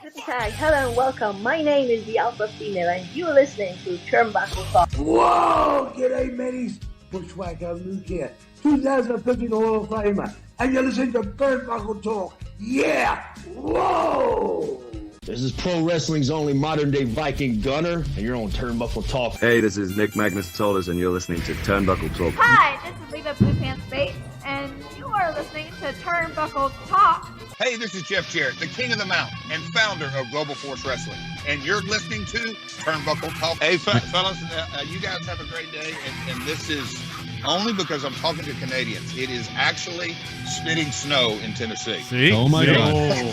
Hi, hello and welcome. My name is the Alpha Female and you're listening to Turnbuckle Talk. Whoa! G'day, mateys. Bushwhacker Luke here. 2015 Hall of Famer. And you're listening to Turnbuckle Talk. Yeah! Whoa! This is pro wrestling's only modern-day Viking Gunner, and you're on Turnbuckle Talk. Hey, this is Nick Magnus-Tolis, and you're listening to Turnbuckle Talk. Hi, this is Leva Blue Pants Bates, and you are listening to Turnbuckle Talk. Hey, this is Jeff Jarrett, the king of the mountain and founder of Global Force Wrestling, and you're listening to Turnbuckle Talk. Hey, fellas, you guys have a great day, and this is only because I'm talking to Canadians. It is actually spitting snow in Tennessee. See? Oh my God!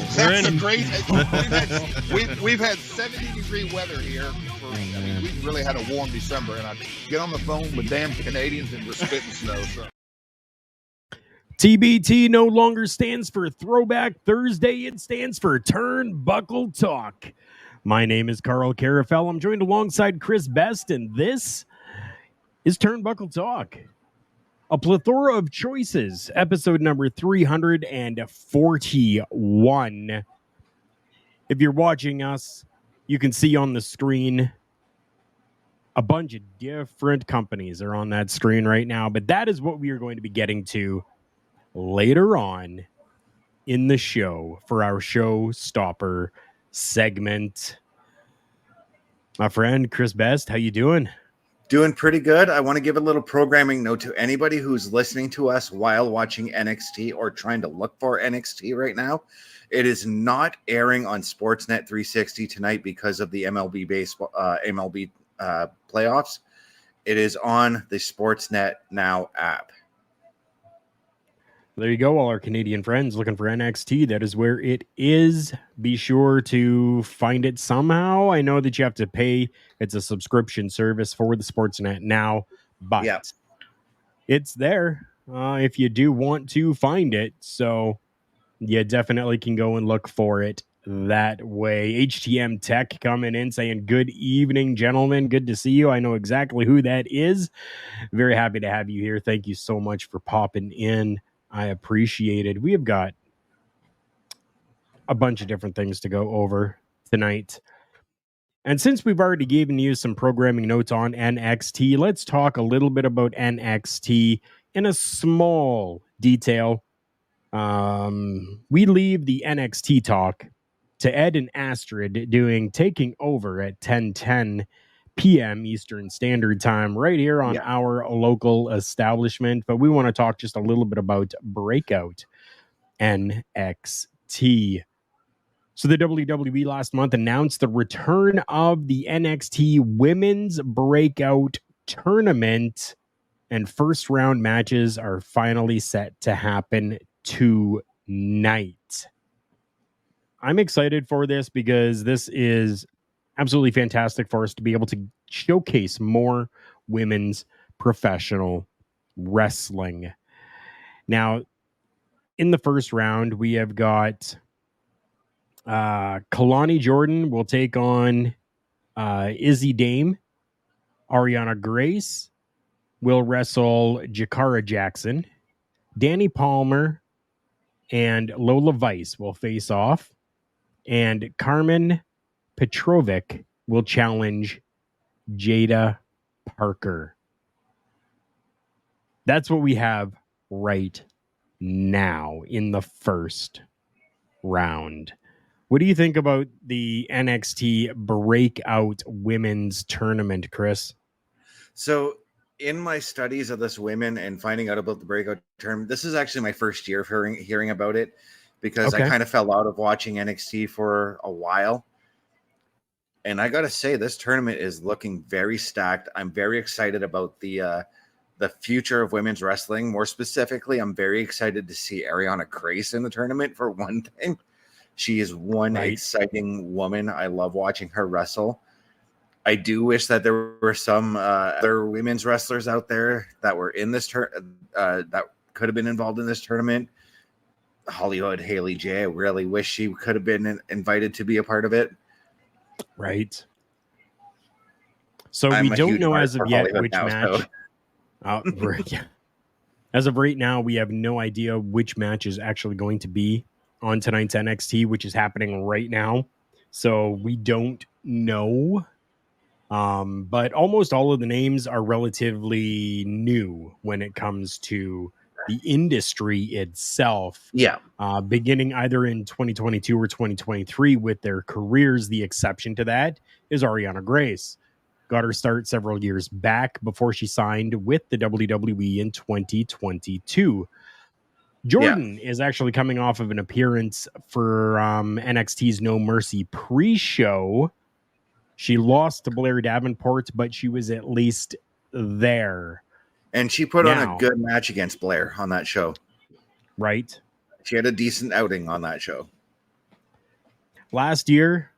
That's a great. We've had 70-degree weather here. We've really had a warm December, and I get on the phone with damn Canadians and we're spitting snow. So. TBT no longer stands for Throwback Thursday. It stands for Turnbuckle Talk. My name is Carl Carafell. I'm joined alongside Chris Best, and this is Turnbuckle Talk. A Plethora of Choices, episode number 341. If you're watching us, you can see on the screen a bunch of different companies are on that screen right now, but that is what we are going to be getting to later on in the show for our showstopper segment. My friend Chris Best, how you doing? Doing pretty good. I want to give a little programming note to anybody who's listening to us while watching NXT or trying to look for NXT right now. It is not airing on Sportsnet 360 tonight because of the MLB baseball playoffs. It is on the Sportsnet Now app. There you go, all our Canadian friends looking for NXT. That is where it is. Be sure to find it somehow. I know that you have to pay. It's a subscription service for the Sportsnet Now, but it's there if you do want to find it. So you definitely can go and look for it that way. HTM Tech coming in saying, good evening, gentlemen. Good to see you. I know exactly who that is. Very happy to have you here. Thank you so much for popping in. I appreciate it. We have got a bunch of different things to go over tonight. And since we've already given you some programming notes on NXT, let's talk a little bit about NXT in a small detail. We leave the NXT talk to Ed and Astrid taking over at 10:10 p.m. Eastern Standard Time right here on our local establishment. But we want to talk just a little bit about Breakout NXT. So the WWE last month announced the return of the NXT Women's Breakout Tournament, and first round matches are finally set to happen tonight. I'm excited for this because this is absolutely fantastic for us to be able to showcase more women's professional wrestling. Now, in the first round, we have got Kalani Jordan will take on Izzy Dame. Ariana Grace will wrestle Jakara Jackson. Danny Palmer and Lola Vice will face off. And Carmen Petrovic will challenge Jada Parker. That's what we have right now in the first round. What do you think about the NXT Breakout Women's Tournament, Chris? So in my studies of this women and finding out about the Breakout Tournament, this is actually my first year of hearing about it because I kind of fell out of watching NXT for a while. And I got to say, this tournament is looking very stacked. I'm very excited about the future of women's wrestling. More specifically, I'm very excited to see Ariana Grace in the tournament for one thing. She is one exciting woman. I love watching her wrestle. I do wish that there were some other women's wrestlers out there that were in this that could have been involved in this tournament. Hollywood Haley J. I really wish she could have been invited to be a part of it. Right. So we don't know as of yet which match. As of right now, we have no idea which match is actually going to be on tonight's NXT, which is happening right now. So we don't know. But almost all of the names are relatively new when it comes to the industry itself. Yeah. Beginning either in 2022 or 2023 with their careers. The exception to that is Ariana Grace. Got her start several years back before she signed with the WWE in 2022. Jordan is actually coming off of an appearance for NXT's No Mercy pre-show. She lost to Blair Davenport, but she was at least there. And she put on a good match against Blair on that show. Right. She had a decent outing on that show. Last year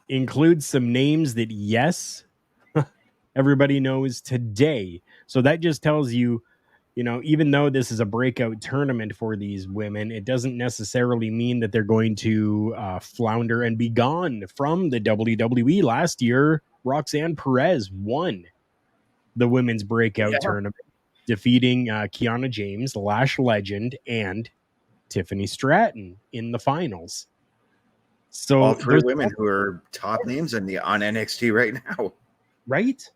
includes some names that, yes, everybody knows today. So that just tells you, even though this is a breakout tournament for these women, it doesn't necessarily mean that they're going to flounder and be gone from the WWE. Last year, Roxanne Perez won the women's breakout tournament, defeating Kiana James, Lash Legend, and Tiffany Stratton in the finals. So all three women who are top names on NXT right now. Right?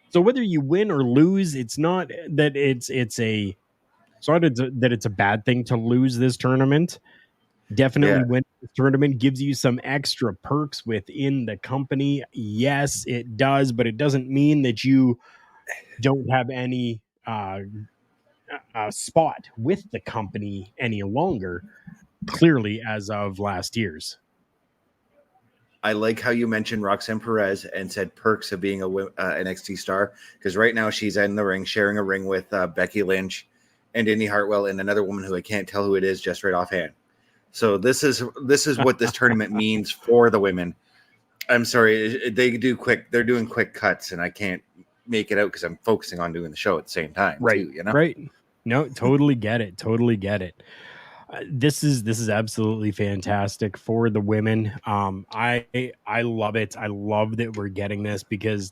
So whether you win or lose, it's not that it's a bad thing to lose this tournament. Definitely win this tournament gives you some extra perks within the company. Yes, it does, but it doesn't mean that you don't have any spot with the company any longer, clearly, as of last year's. I like how you mentioned Roxanne Perez and said perks of being a NXT star, because right now she's in the ring, sharing a ring with Becky Lynch and Indy Hartwell and another woman who I can't tell who it is just right offhand. So this is what this tournament means for the women. I'm sorry, they're doing quick cuts, and I can't make it out because I'm focusing on doing the show at the same time. Right. Too, Right. No, totally get it. Totally get it. This is absolutely fantastic for the women. I love it. I love that we're getting this because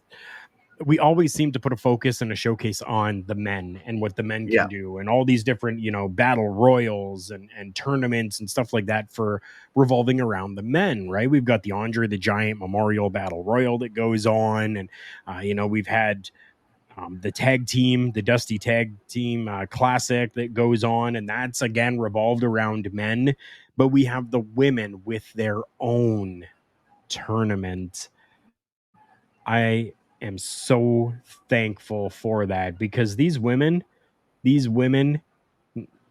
we always seem to put a focus and a showcase on the men and what the men can do, and all these different, battle royals and tournaments and stuff like that for revolving around the men, right? We've got the Andre the Giant Memorial Battle Royal that goes on, and we've had the tag team, the Dusty Tag Team Classic that goes on, and that's again revolved around men. But we have the women with their own tournament. I am so thankful for that because these women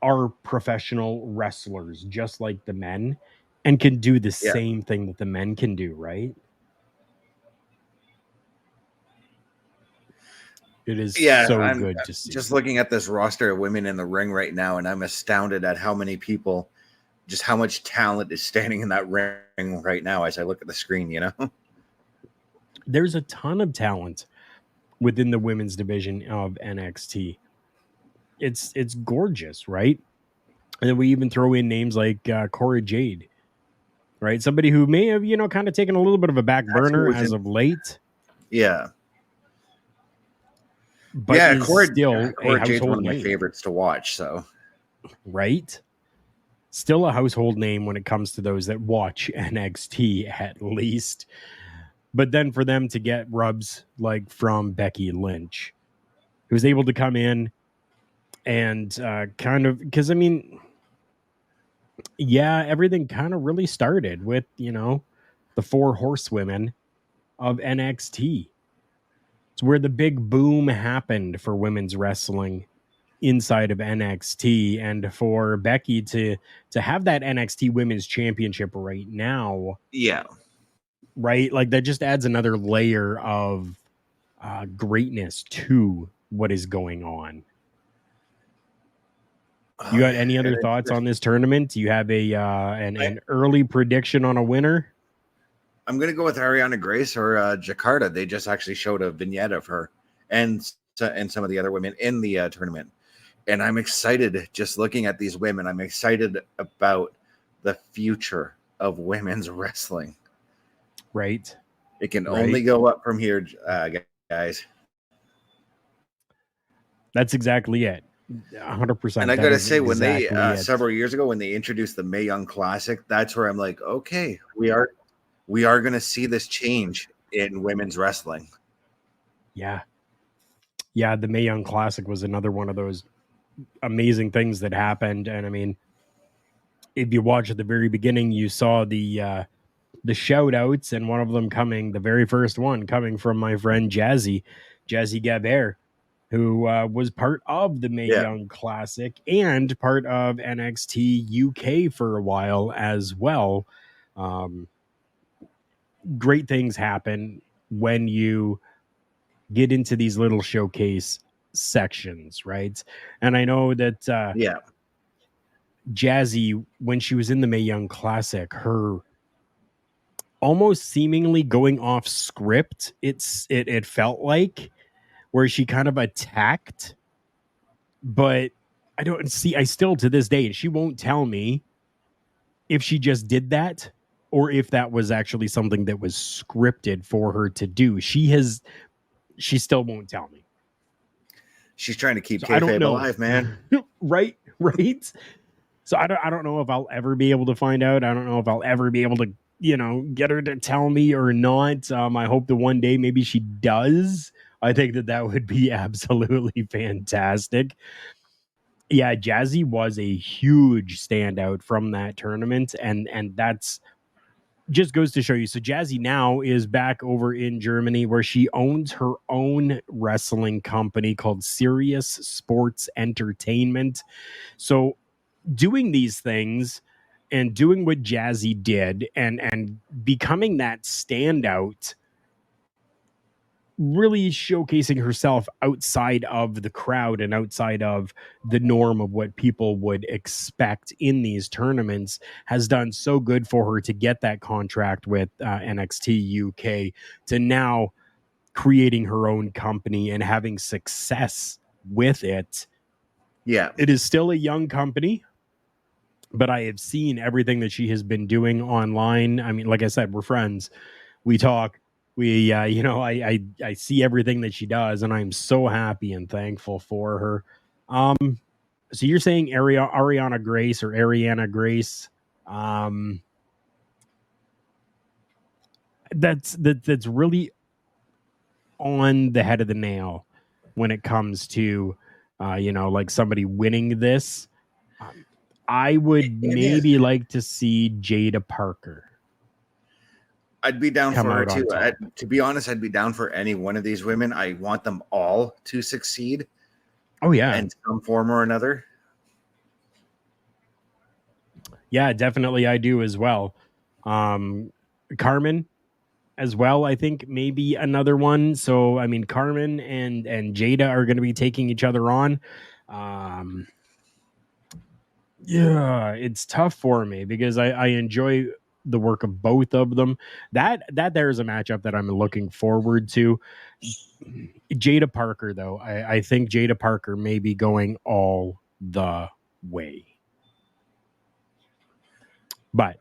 are professional wrestlers just like the men and can do the same thing that the men can do, right? It is so good to see. Just looking at this roster of women in the ring right now, and I'm astounded at how many people, just how much talent is standing in that ring right now as I look at the screen, There's a ton of talent within the women's division of NXT. It's gorgeous, right? And then we even throw in names like Cora Jade, right? Somebody who may have, kind of taken a little bit of a back burner as of late. Yeah. But Cora Jade's one of my favorites to watch. So, right, still a household name when it comes to those that watch NXT at least. But then for them to get rubs like from Becky Lynch, who's able to come in and kind of, because everything kind of really started with the four horsewomen of NXT. It's where the big boom happened for women's wrestling inside of NXT, and for Becky to have that NXT Women's Championship right now. Yeah. Right? Like that just adds another layer of greatness to what is going on. You got any other thoughts on this tournament? Do you have an early prediction on a winner? I'm going to go with Ariana Grace or Jakarta. They just actually showed a vignette of her and some of the other women in the tournament. And I'm excited just looking at these women. I'm excited about the future of women's wrestling. Right. It can only go up from here, guys. That's exactly it. 100%. And I gotta say, when they several years ago when they introduced the Mae Young Classic, that's where I'm like, okay, we are going to see this change in women's wrestling. Yeah, the Mae Young Classic was another one of those amazing things that happened. And I mean, if you watch at the very beginning, you saw the shout outs, and one of them the very first one coming from my friend Jazzy Gabert, who was part of the Mae Young Classic and part of NXT UK for a while as well. Great things happen when you get into these little showcase sections, right? And I know that Jazzy, when she was in the Mae Young Classic, her almost seemingly going off script, it felt like, where she kind of attacked, but I still to this day, she won't tell me if she just did that or if that was actually something that was scripted for her to do. She still won't tell me. She's trying to keep kayfabe alive, man. right. So I don't know if I'll ever be able to find out. I don't know if I'll ever be able to, get her to tell me or not. I hope that one day maybe she does. I think that would be absolutely fantastic. Yeah, Jazzy was a huge standout from that tournament, and that's just goes to show you. So Jazzy now is back over in Germany, where she owns her own wrestling company called Sirius Sports Entertainment. So doing these things and doing what Jazzy did and becoming that standout, really showcasing herself outside of the crowd and outside of the norm of what people would expect in these tournaments, has done so good for her to get that contract with NXT UK, to now creating her own company and having success with it. Yeah. It is still a young company, but I have seen everything that she has been doing online. I mean, like I said, we're friends. We talk. I see everything that she does, and I'm so happy and thankful for her. So you're saying Ariana Grace. That's really on the head of the nail when it comes to, like somebody winning this. I would maybe like to see Jada Parker. I'd be down for her too. To be honest, I'd be down for any one of these women. I want them all to succeed. Oh yeah, in some form or another. Yeah, definitely, I do as well. Carmen, as well. I think maybe another one. So I mean, Carmen and Jada are going to be taking each other on. Yeah, it's tough for me because I enjoy the work of both of them. That there's a matchup that I'm looking forward to. Jada Parker, though, I think Jada Parker may be going all the way, but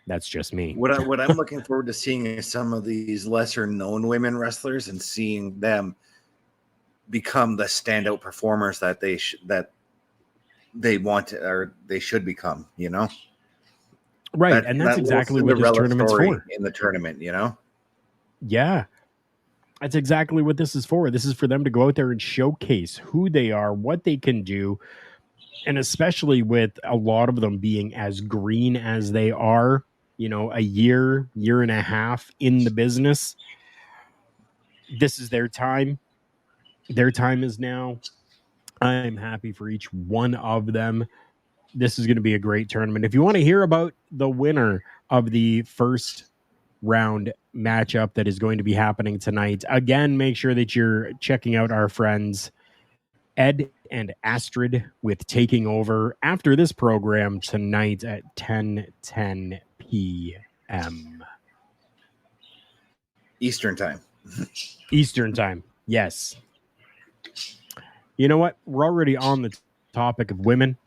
that's just me. What I'm looking forward to seeing is some of these lesser known women wrestlers and seeing them become the standout performers that they want to, or they should become, Right, and that's exactly what this tournament's for. In the tournament, Yeah, that's exactly what this is for. This is for them to go out there and showcase who they are, what they can do, and especially with a lot of them being as green as they are, a year and a half in the business. This is their time. Their time is now. I'm happy for each one of them. This is going to be a great tournament. If you want to hear about the winner of the first round matchup that is going to be happening tonight, again, make sure that you're checking out our friends Ed and Astrid with Taking Over after this program tonight at 10:10 p.m. Eastern time. Eastern time, yes. You know what? We're already on the topic of women.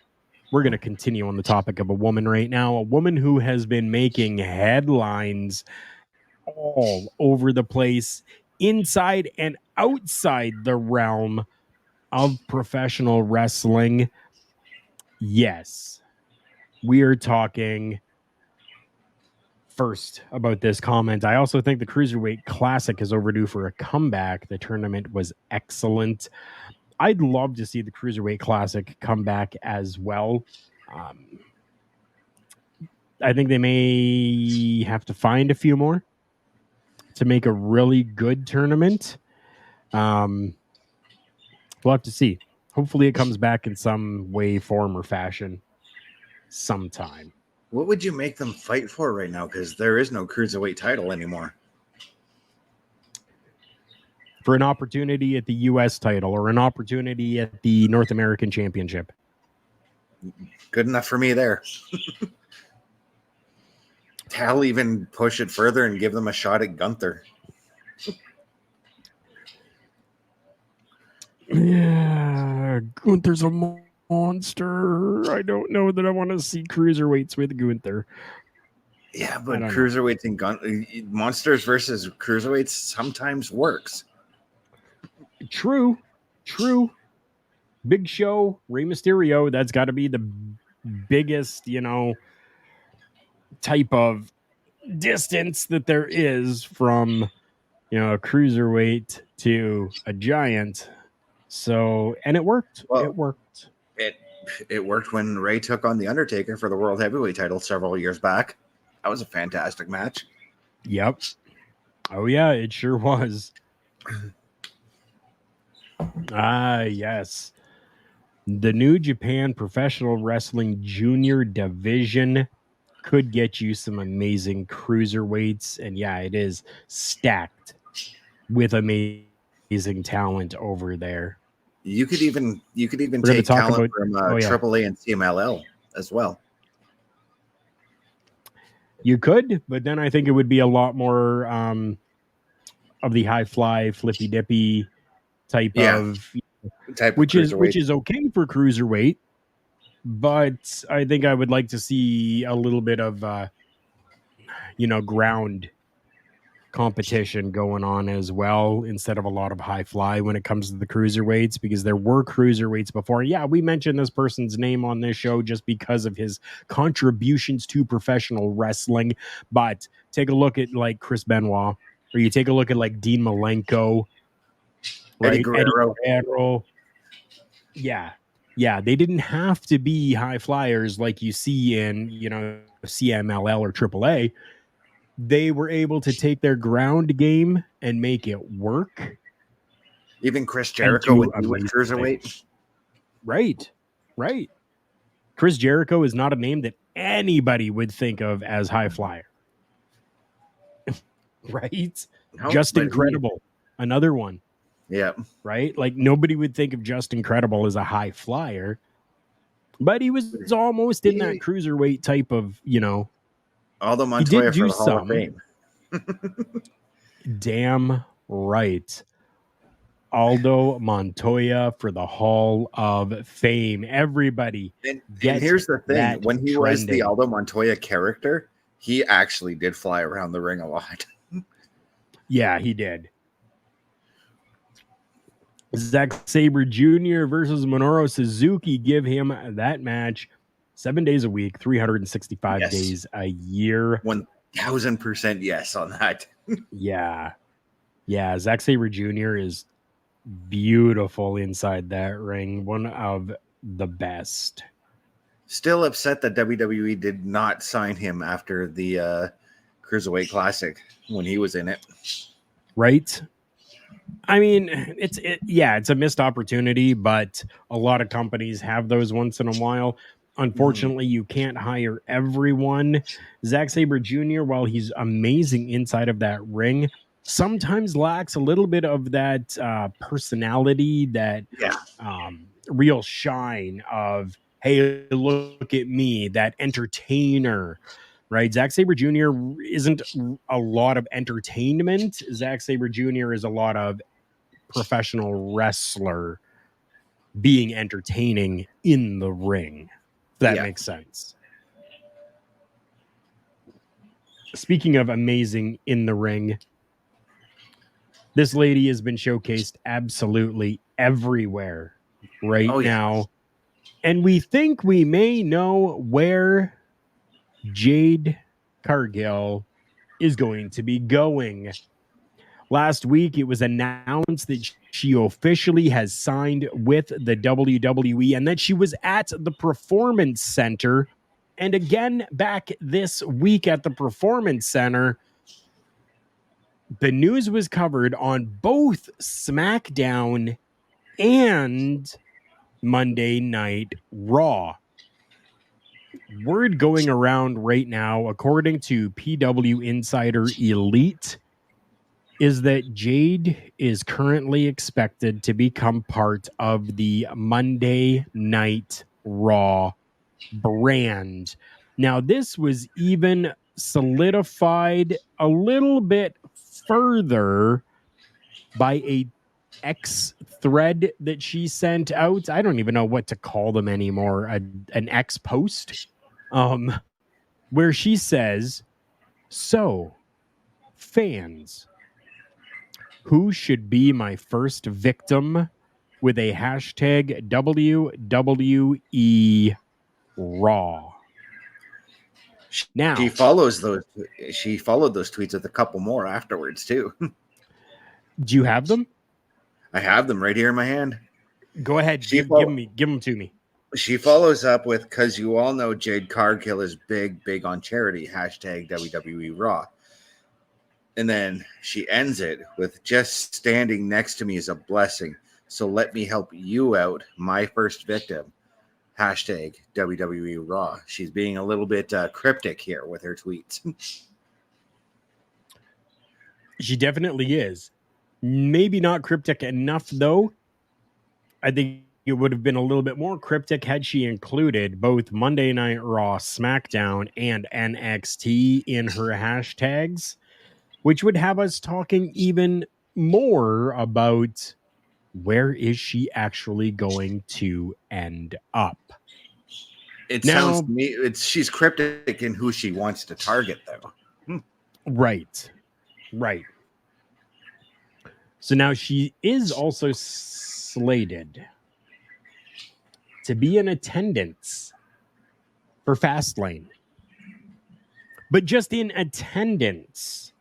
We're going to continue on the topic of a woman right now, a woman who has been making headlines all over the place, inside and outside the realm of professional wrestling, yes, we are talking first about this comment. I also think the Cruiserweight Classic is overdue for a comeback. The tournament was excellent. I'd love to see the Cruiserweight Classic come back as well. I think they may have to find a few more to make a really good tournament. We'll have to see. Hopefully it comes back in some way, form, or fashion sometime. What would you make them fight for right now? Because there is no cruiserweight title anymore. For an opportunity at the U.S. title or an opportunity at the North American Championship. Good enough for me there. I'll even push it further and give them a shot at Gunther. Yeah, Gunther's a monster. I don't know that I want to see cruiserweights with Gunther. Yeah, but cruiserweights and monsters versus cruiserweights sometimes works. True. Big Show, Rey Mysterio, that's got to be the biggest, type of distance that there is from, a cruiserweight to a giant. So, and it worked. Well, it worked. It worked when Rey took on The Undertaker for the World Heavyweight title several years back. That was a fantastic match. Yep. Oh, yeah, it sure was. Yes. The New Japan Professional Wrestling Junior Division could get you some amazing cruiserweights. And yeah, it is stacked with amazing talent over there. You could even take talent from AAA and CMLL as well. You could, but then I think it would be a lot more of the high fly, flippy dippy type, which is okay for cruiserweight. But I think I would like to see a little bit of ground competition going on as well, instead of a lot of high fly when it comes to the cruiserweights, because there were cruiserweights before. Yeah, we mentioned this person's name on this show just because of his contributions to professional wrestling. But take a look at like Chris Benoit, or you take a look at like Dean Malenko, right? Eddie Guerrero. Yeah, they didn't have to be high flyers like you see in, CMLL or AAA. They were able to take their ground game and make it work. Even Chris Jericho with cruiserweight. Right. Chris Jericho is not a name that anybody would think of as high flyer. Right? No, Just Incredible. Another one. Yeah. Right? Like nobody would think of Just Incredible as a high flyer, but he was almost in that cruiserweight type of, Aldo Montoya for the Hall of Fame. Damn right. Aldo Montoya for the Hall of Fame. Everybody. And here's the thing. When he was the Aldo Montoya character, he actually did fly around the ring a lot. Yeah, he did. Zack Sabre Jr. versus Minoru Suzuki. Give him that match 7 days a week, 365 days a year. 1000% yes on that. Yeah. Zack Sabre Jr. is beautiful inside that ring. One of the best. Still upset that WWE did not sign him after the Cruiserweight Classic when he was in it. Right? I mean, it's a missed opportunity, but a lot of companies have those once in a while. Unfortunately, you can't hire everyone. Zack Sabre Jr., while he's amazing inside of that ring, sometimes lacks a little bit of that personality, that real shine of, hey, look at me, that entertainer. Right, Zack Sabre Jr. isn't a lot of entertainment. Zack Sabre Jr. is a lot of professional wrestler being entertaining in the ring. If that makes sense. Speaking of amazing in the ring, this lady has been showcased absolutely everywhere now. And we think we may know where Jade Cargill is going to be going. Last week, it was announced that she officially has signed with the WWE and that she was at the Performance Center. And again, back this week at the Performance Center, the news was covered on both SmackDown and Monday Night Raw. Word going around right now, according to PW Insider Elite, is that Jade is currently expected to become part of the Monday Night Raw brand. Now, this was even solidified a little bit further by a X thread that she sent out. I don't even know what to call them anymore. An X post, where she says, "So, fans, who should be my first victim with a hashtag WWE Raw?" Now she followed those tweets with a couple more afterwards too. Do you have them? I have them right here in my hand. Go ahead, give them to me. She follows up with, because you all know Jade Cargill is big on charity, hashtag WWE Raw. And then she ends it with, "Just standing next to me is a blessing. So let me help you out, my first victim. Hashtag WWE Raw." She's being a little bit cryptic here with her tweets. She definitely is. Maybe not cryptic enough, though. I think it would have been a little bit more cryptic had she included both Monday Night Raw, SmackDown, and NXT in her hashtags, which would have us talking even more about where is she actually going to end up. Sounds to me, she's cryptic in who she wants to target, though. Right. So now she is also slated to be in attendance for Fastlane, but just in attendance,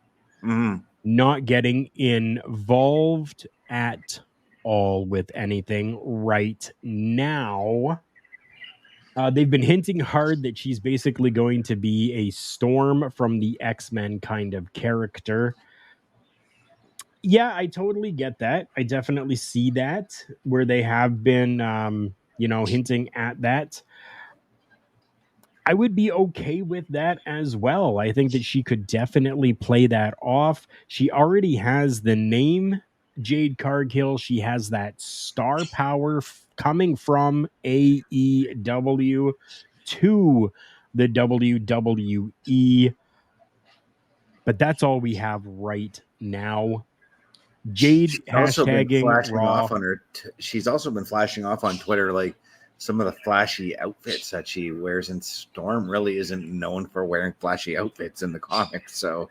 not getting involved at all with anything right now. They've been hinting hard that she's basically going to be a Storm from the X-Men kind of character. Yeah, I totally get that. I definitely see that, where they have been, hinting at that. I would be okay with that as well. I think that she could definitely play that off. She already has the name Jade Cargill. She has that star power coming from AEW to the WWE. But that's all we have right now. Jade hashtagging Raw. She's also been flashing off on Twitter, like some of the flashy outfits that she wears, and Storm really isn't known for wearing flashy outfits in the comics. So,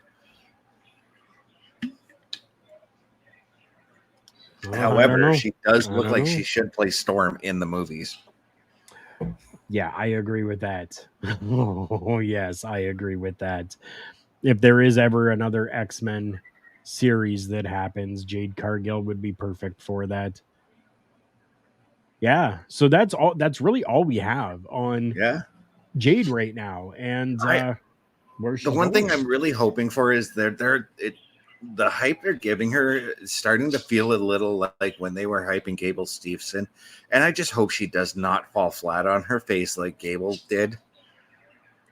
however, she does look like she should play Storm in the movies. Yeah, I agree with that. Oh, yes, I agree with that. If there is ever another X-Men series that happens, Jade Cargill would be perfect for that. Yeah, so that's really all we have on Jade right now. And where she's the one going. thing I'm really hoping for is the hype they're giving her is starting to feel a little like when they were hyping Gable Steveson, and I just hope she does not fall flat on her face like Gable did.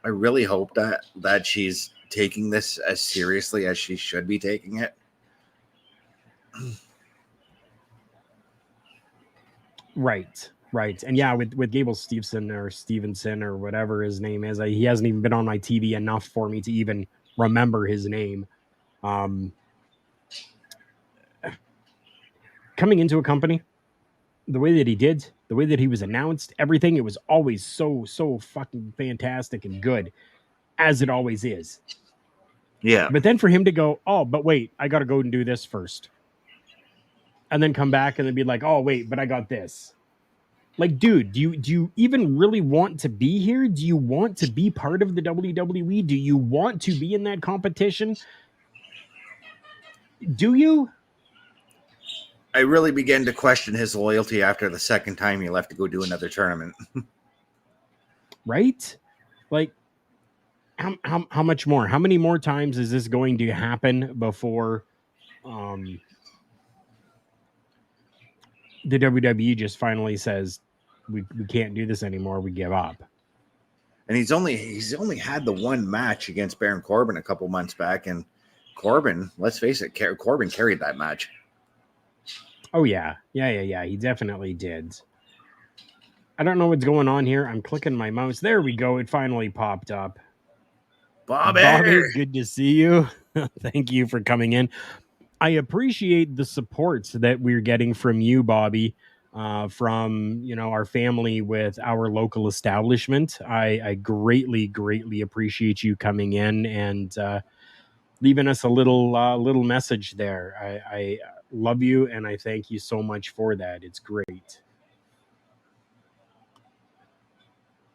I really hope that she's taking this as seriously as she should be taking it. Right. And yeah, with Gable Steveson or Stevenson or whatever his name is, he hasn't even been on my TV enough for me to even remember his name. Coming into a company, the way that he did, the way that he was announced, everything, it was always so fucking fantastic and good, as it always is. Yeah. But then for him to go, oh, but wait, I got to go and do this first. And then come back and then be like, oh, wait, but I got this. Like, dude, do you even really want to be here? Do you want to be part of the WWE? Do you want to be in that competition? Do you? I really began to question his loyalty after the second time he left to go do another tournament. Right? Like, how much more? How many more times is this going to happen before the WWE just finally says we can't do this anymore, we give up? And he's only had the one match against Baron Corbin a couple months back, and Corbin, let's face it, Corbin carried that match. Oh yeah. He definitely did. I don't know what's going on here. I'm clicking my mouse. There we go. It finally popped up. Bobby, good to see you. Thank you for coming in. I appreciate the support that we're getting from you, Bobby, from our family with our local establishment. I greatly appreciate you coming in and leaving us a little message there. I love you and I thank you so much for that. It's great.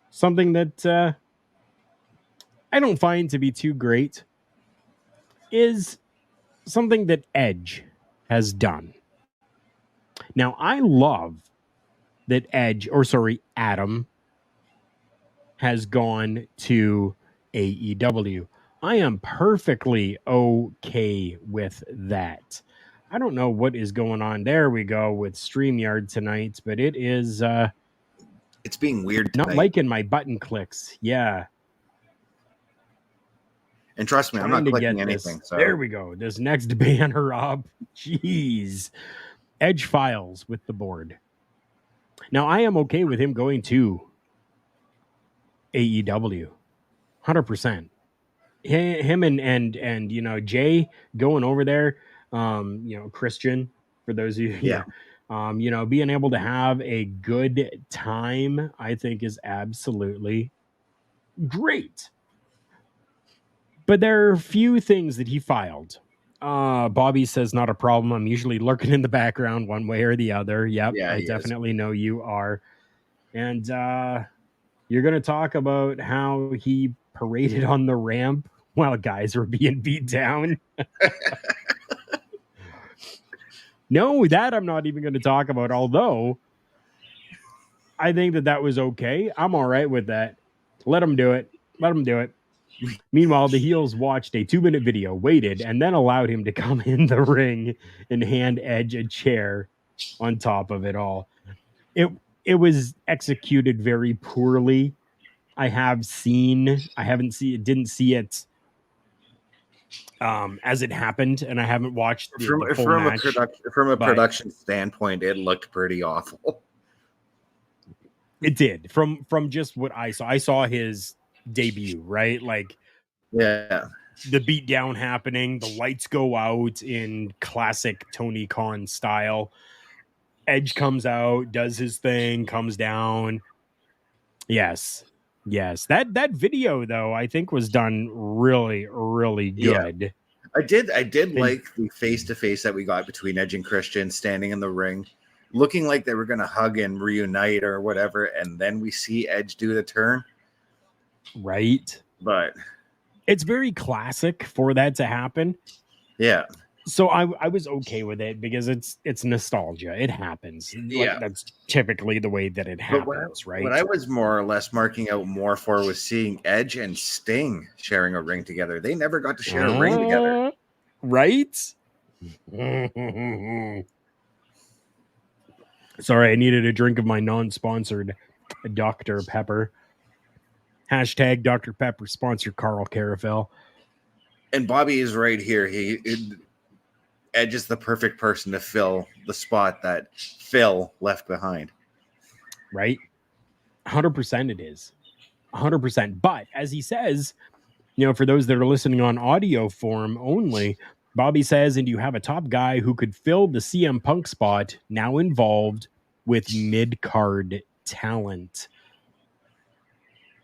Something that I don't find to be too great is something that Edge has done. Now, I love that Adam has gone to AEW. I am perfectly okay with that. I don't know what is going on. There we go with StreamYard tonight, but it is it's being weird tonight. Not liking my button clicks. Yeah. And trust me, I'm not clicking anything. So. There we go. This next banner up. Jeez. Edge Files with the board. Now, I am okay with him going to AEW. 100%. Him and Jay going over there, Christian, for those of you, being able to have a good time, I think is absolutely great. But there are a few things that he filed. Bobby says, not a problem. I'm usually lurking in the background one way or the other. Yep, I definitely know you are. And you're going to talk about how he paraded on the ramp while guys were being beat down. No, that I'm not even going to talk about, although I think that was okay. I'm all right with that. Let him do it. Meanwhile, the heels watched a 2-minute video, waited, and then allowed him to come in the ring and hand Edge a chair on top of it all. It was executed very poorly. Didn't see it as it happened, and I haven't watched the full match. From a production standpoint, it looked pretty awful. It did. From just what I saw. I saw his debut, right? Like, yeah, the beat down happening, the lights go out in classic Tony Khan style. Edge comes out, does his thing, comes down. Yes. That video though, I think was done really, really good. Yeah. I did like the face-to-face that we got between Edge and Christian standing in the ring, looking like they were going to hug and reunite or whatever, and then we see Edge do the turn. Right. But it's very classic for that to happen. Yeah. So I was okay with it because it's nostalgia. It happens. Yeah. Like, that's typically the way that it happens, right? What I was more or less marking out more for was seeing Edge and Sting sharing a ring together. They never got to share a ring together. Right? Sorry, I needed a drink of my non-sponsored Dr. Pepper. Hashtag Dr. Pepper sponsor Carl Carafel. And Bobby is right here. Edge is the perfect person to fill the spot that Phil left behind. Right? 100% it is. 100%. But as he says, for those that are listening on audio form only, Bobby says, and you have a top guy who could fill the CM Punk spot, now involved with mid-card talent.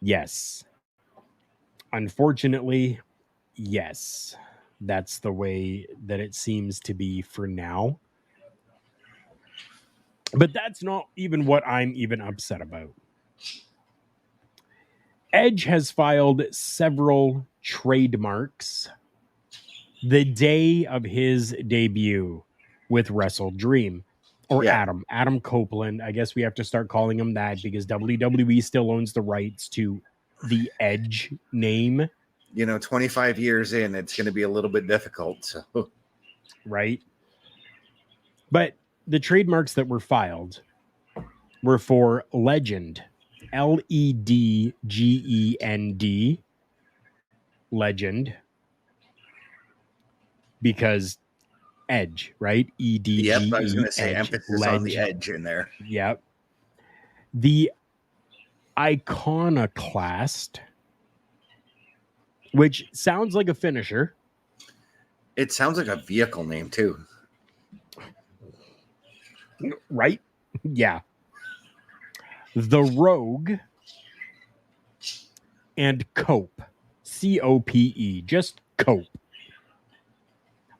Yes. Unfortunately, yes. That's the way that it seems to be for now. But that's not even what I'm even upset about. Edge has filed several trademarks the day of his debut with Wrestle Dream. Or Yeah. Adam Copeland. I guess we have to start calling him that because WWE still owns the rights to the Edge name. 25 years in, it's going to be a little bit difficult. So, right? But the trademarks that were filed were for Legend, Ledgend, Legend, because Edge, right? EDGE. yep, I was going to say Edge, emphasis on the edge in there. Yep. The Iconoclast, which sounds like a finisher. It sounds like a vehicle name too. Right? Yeah. The Rogue and Cope. COPE. Just cope.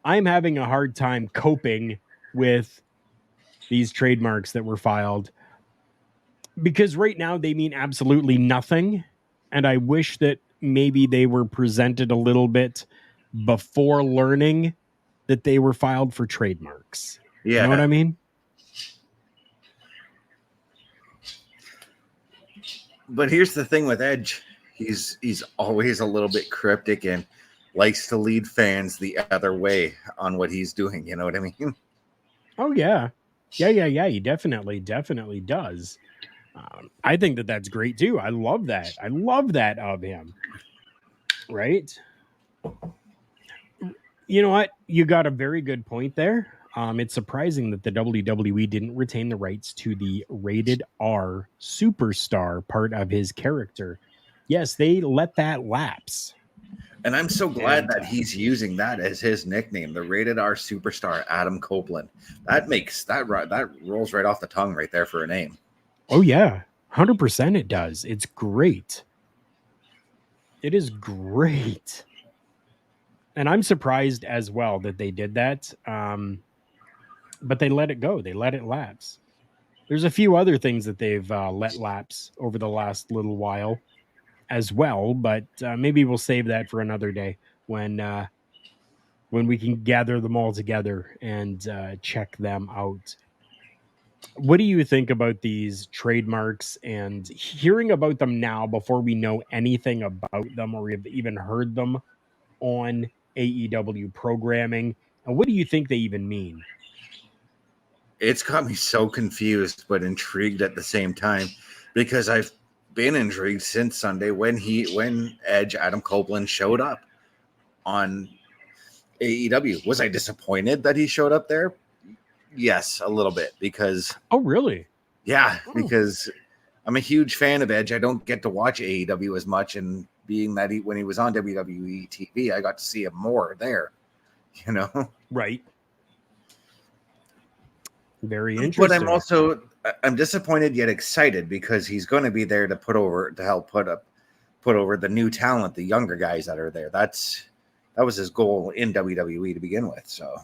I'm having a hard time coping with these trademarks that were filed because right now they mean absolutely nothing. And I wish that maybe they were presented a little bit before learning that they were filed for trademarks. Yeah. You know what I mean? But here's the thing with Edge. He's always a little bit cryptic and likes to lead fans the other way on what he's doing. You know what I mean? Oh, yeah. Yeah. He definitely does. I think that that's great, too. I love that. I love that of him. Right? You know what? You got a very good point there. It's surprising that the WWE didn't retain the rights to the rated R superstar part of his character. Yes, they let that lapse. And I'm so glad that he's using that as his nickname, the rated R superstar Adam Copeland. That rolls right off the tongue right there for a name. Oh yeah, 100% it does. It's great. It is great. And I'm surprised as well that they did that. But they let it go. They let it lapse. There's a few other things that they've let lapse over the last little while as well, but maybe we'll save that for another day when we can gather them all together and check them out. What do you think about these trademarks and hearing about them now before we know anything about them or have even heard them on AEW programming? And what do you think they even mean? It's got me so confused but intrigued at the same time because I've been intrigued since Sunday when Edge Adam Copeland showed up on AEW. Was I disappointed that he showed up there? Yes, a little bit because really? Yeah, because I'm a huge fan of Edge. I don't get to watch AEW as much, and being that when he was on WWE TV, I got to see him more there. Right. Very interesting. But I'm disappointed yet excited because he's going to be there to help put over the new talent, the younger guys that are there. That was his goal in WWE to begin with. So,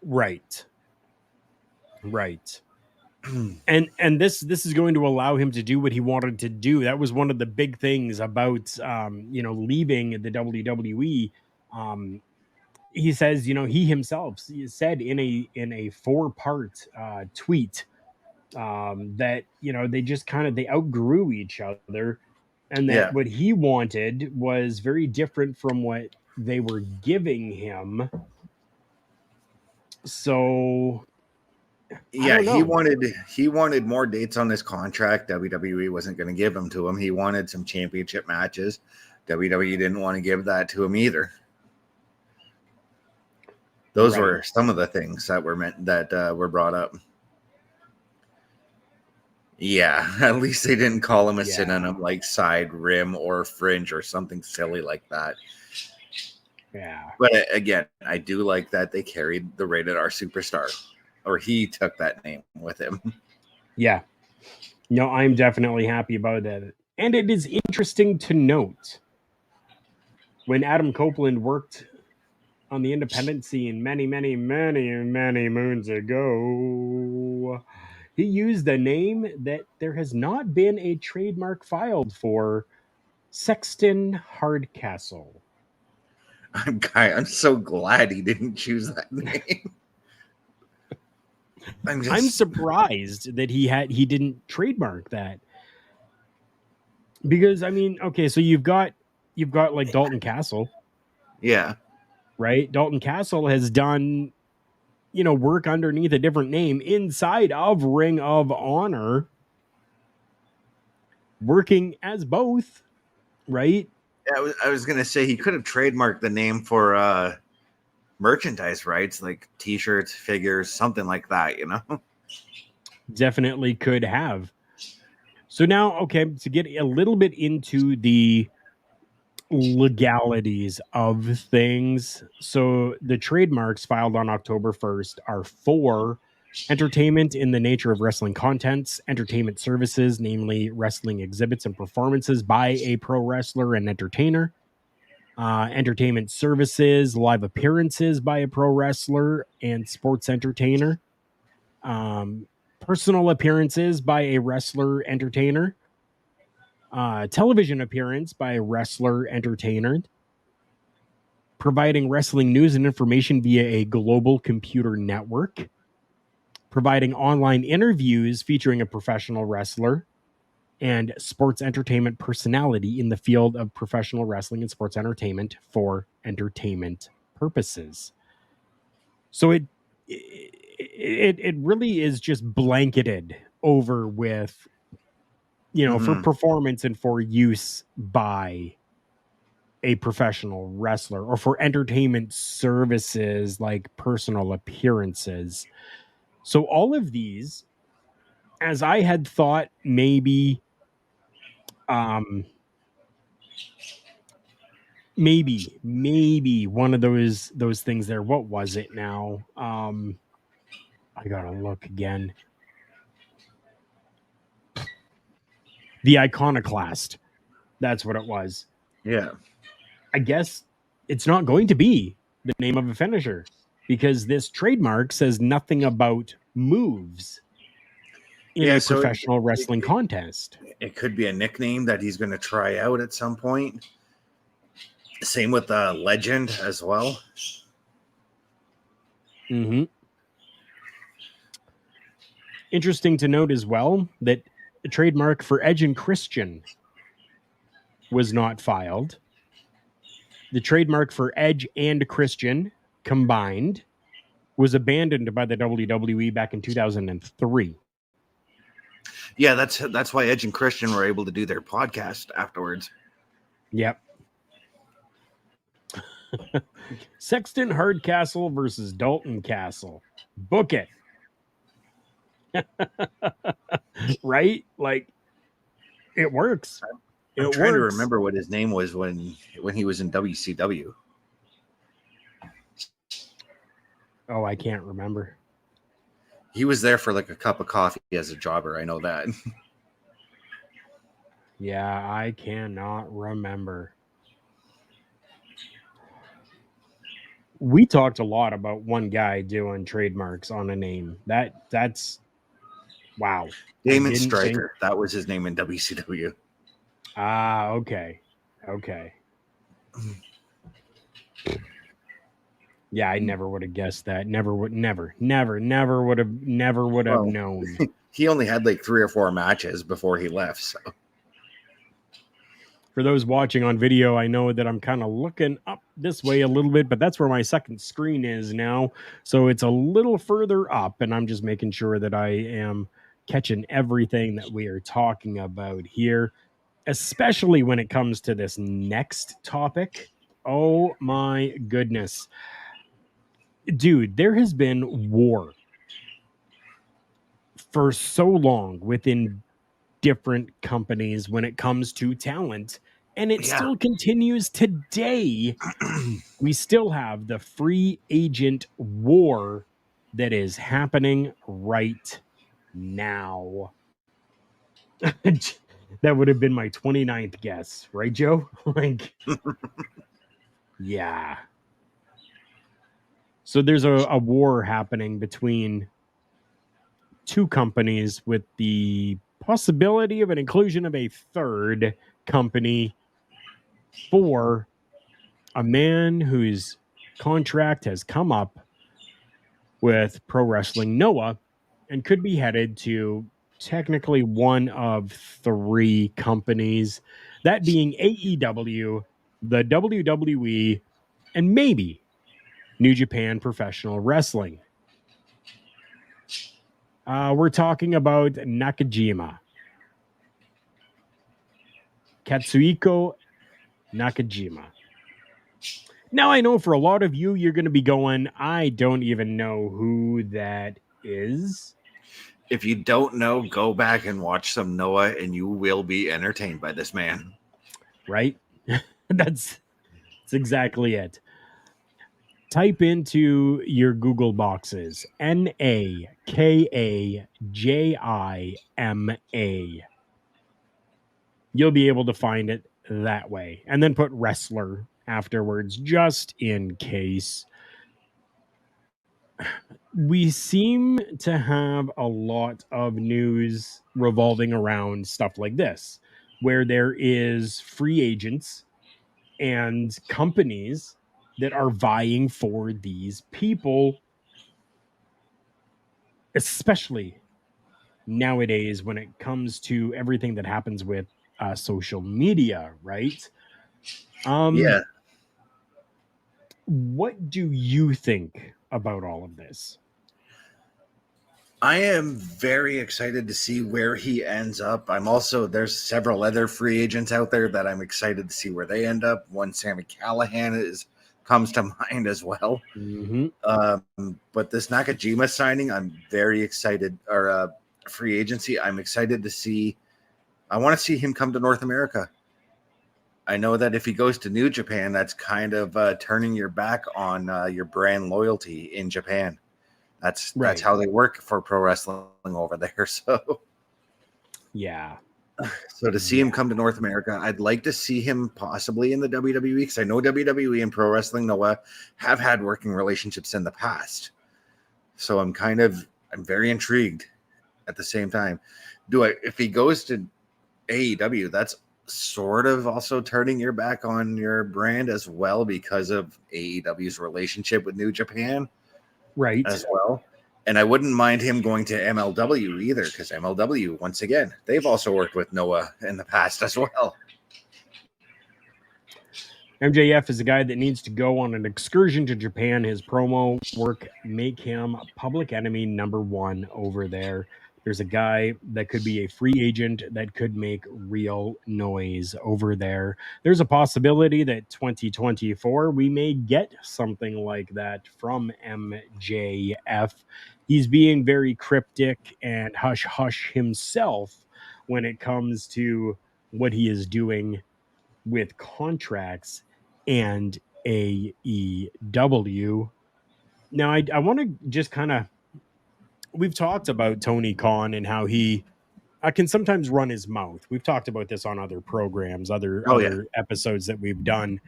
right. And this is going to allow him to do what he wanted to do. That was one of the big things about leaving the WWE. He says, he himself said in a 4-part tweet that they just they outgrew each other, and that what he wanted was very different from what they were giving him. So yeah, he wanted more dates on his contract. WWE wasn't going to give them to him. He wanted some championship matches. WWE didn't want to give that to him either. Those were some of the things that were brought up. Yeah, at least they didn't call him a synonym like side rim or fringe or something silly like that. Yeah. But again, I do like that they carried the rated R superstar, or he took that name with him. Yeah. No, I'm definitely happy about that. And it is interesting to note when Adam Copeland worked on the independent scene many moons ago, He used a name that there has not been a trademark filed for, Sexton Hardcastle. I'm so glad he didn't choose that name. I'm surprised that he didn't trademark that. Because I mean, okay, so you've got like Dalton Castle. Yeah. Right? Dalton Castle has done, work underneath a different name inside of Ring of Honor, working as both, right? Yeah, I was gonna say he could have trademarked the name for merchandise rights, like T-shirts, figures, something like that. Definitely could have. So now, okay, to get a little bit into the legalities of things. So the trademarks filed on October 1st are for entertainment in the nature of wrestling contents, entertainment services, namely wrestling exhibits and performances by a pro wrestler and entertainer, entertainment services, live appearances by a pro wrestler and sports entertainer, personal appearances by a wrestler entertainer, television appearance by a wrestler entertainer, providing wrestling news and information via a global computer network, providing online interviews featuring a professional wrestler and sports entertainment personality in the field of professional wrestling and sports entertainment for entertainment purposes. So it really is just blanketed over with, for performance and for use by a professional wrestler, or for entertainment services like personal appearances. So all of these, as I had thought, maybe one of those things there. What was it now? I gotta look again. The Iconoclast. That's what it was. Yeah. I guess it's not going to be the name of a finisher, because this trademark says nothing about moves in a professional wrestling contest. It could be a nickname that he's going to try out at some point. Same with Legend as well. Mm-hmm. Interesting to note as well that the trademark for Edge and Christian was not filed. The trademark for Edge and Christian combined was abandoned by the WWE back in 2003. Yeah, that's why Edge and Christian were able to do their podcast afterwards. Yep. Sexton Hardcastle versus Dalton Castle. Book it. Right? Like, it works. I'm trying to remember what his name was when he was in WCW. Oh, I can't remember. He was there for like a cup of coffee as a jobber. I know that. Yeah, I cannot remember. We talked a lot about one guy doing trademarks on a name. That's wow. Damon Stryker. That was his name in WCW. Ah, okay. Yeah, I never would have guessed that. Never would have known. He only had like 3 or 4 matches before he left. So. For those watching on video, I know that I'm kind of looking up this way a little bit, but that's where my second screen is now. So it's a little further up, and I'm just making sure that I am catching everything that we are talking about here, especially when it comes to this next topic. Oh my goodness. Dude, there has been war for so long within different companies when it comes to talent, and it still continues today. We still have the free agent war that is happening right now. That would have been my 29th guess, right, Joe? Like, yeah. So there's a war happening between 2 companies with the possibility of an inclusion of a third company for a man whose contract has come up with Pro Wrestling Noah and could be headed to technically one of 3 companies, that being AEW, the WWE, and maybe New Japan Professional Wrestling. We're talking about Nakajima. Katsuhiko Nakajima. Now, I know for a lot of you, you're going to be going, I don't even know who that is. If you don't know, go back and watch some Noah, and you will be entertained by this man. Right? That's exactly it. Type into your Google boxes Nakajima. You'll be able to find it that way. And then put wrestler afterwards, just in case. We seem to have a lot of news revolving around stuff like this, where there is free agents and companies that are vying for these people, especially nowadays when it comes to everything that happens with social media, right? Yeah. What do you think about all of this? I am very excited to see where he ends up. There's several other free agents out there that I'm excited to see where they end up. One, Sami Callihan comes to mind as well. Mm-hmm. But this Nakajima signing, I'm very excited. Or free agency, I'm excited to see. I want to see him come to North America. I know that if he goes to New Japan, that's kind of turning your back on your brand loyalty in Japan. That's how they work for pro wrestling over there. So, yeah. So to see him come to North America, I'd like to see him possibly in the WWE, because I know WWE and Pro Wrestling Noah have had working relationships in the past. So I'm very intrigued at the same time. If he goes to AEW, that's sort of also turning your back on your brand as well, because of AEW's relationship with New Japan. Right. As well. And I wouldn't mind him going to MLW either, because MLW, once again, they've also worked with Noah in the past as well. MJF is a guy that needs to go on an excursion to Japan. His promo work make him public enemy number 1 over there. There's a guy that could be a free agent that could make real noise over there. There's a possibility that 2024 we may get something like that from MJF. He's being very cryptic and hush-hush himself when it comes to what he is doing with contracts and AEW. Now, I want to just kind of, we've talked about Tony Khan and how he can sometimes run his mouth. We've talked about this on other programs, other episodes that we've done.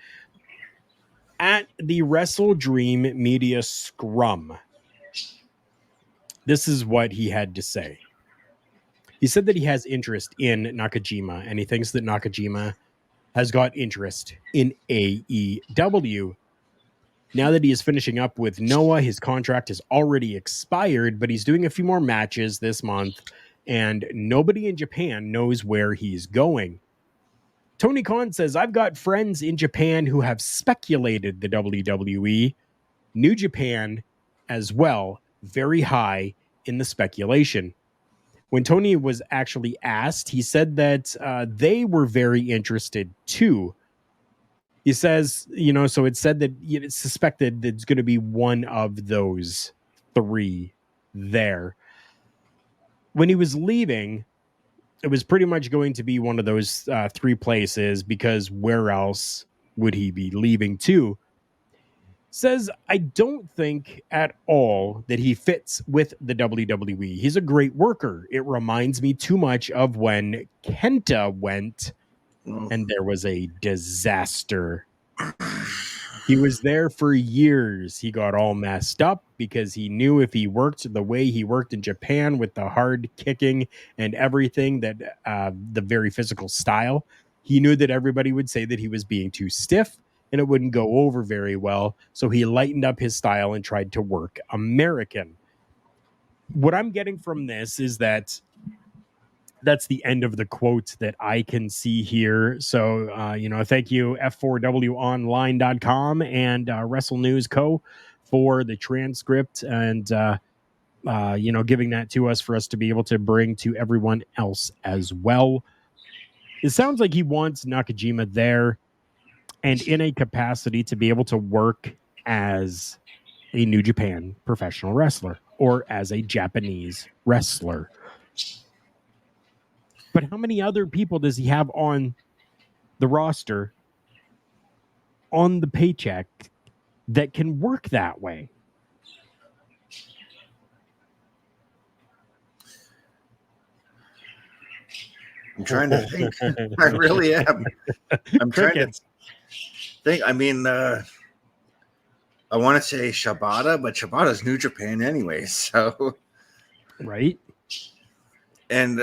At the Wrestle Dream Media Scrum, this is what he had to say. He said that he has interest in Nakajima, and he thinks that Nakajima has got interest in AEW. Now that he is finishing up with Noah, his contract has already expired, but he's doing a few more matches this month, and nobody in Japan knows where he's going. Tony Khan says, I've got friends in Japan who have speculated the WWE, New Japan as well, very high in the speculation. When Tony was actually asked, he said that they were very interested too. He says, so it said that it's suspected that it's going to be one of those 3 there. When he was leaving, it was pretty much going to be one of those 3 places, because where else would he be leaving to? Says, I don't think at all that he fits with the WWE. He's a great worker. It reminds me too much of when Kenta went and there was a disaster. He was there for years. He got all messed up because he knew if he worked the way he worked in Japan with the hard kicking and everything, that the very physical style, he knew that everybody would say that he was being too stiff and it wouldn't go over very well. So he lightened up his style and tried to work American. What I'm getting from this is that that's the end of the quote that I can see here. So, thank you, F4WOnline.com and Wrestle News Co. for the transcript and, giving that to us for us to be able to bring to everyone else as well. It sounds like he wants Nakajima there and in a capacity to be able to work as a New Japan professional wrestler or as a Japanese wrestler. But how many other people does he have on the roster, on the paycheck, that can work that way? I'm trying to think. I really am. I'm trying to think. I mean, I want to say Shibata, but Shibata's New Japan anyway. So, right. And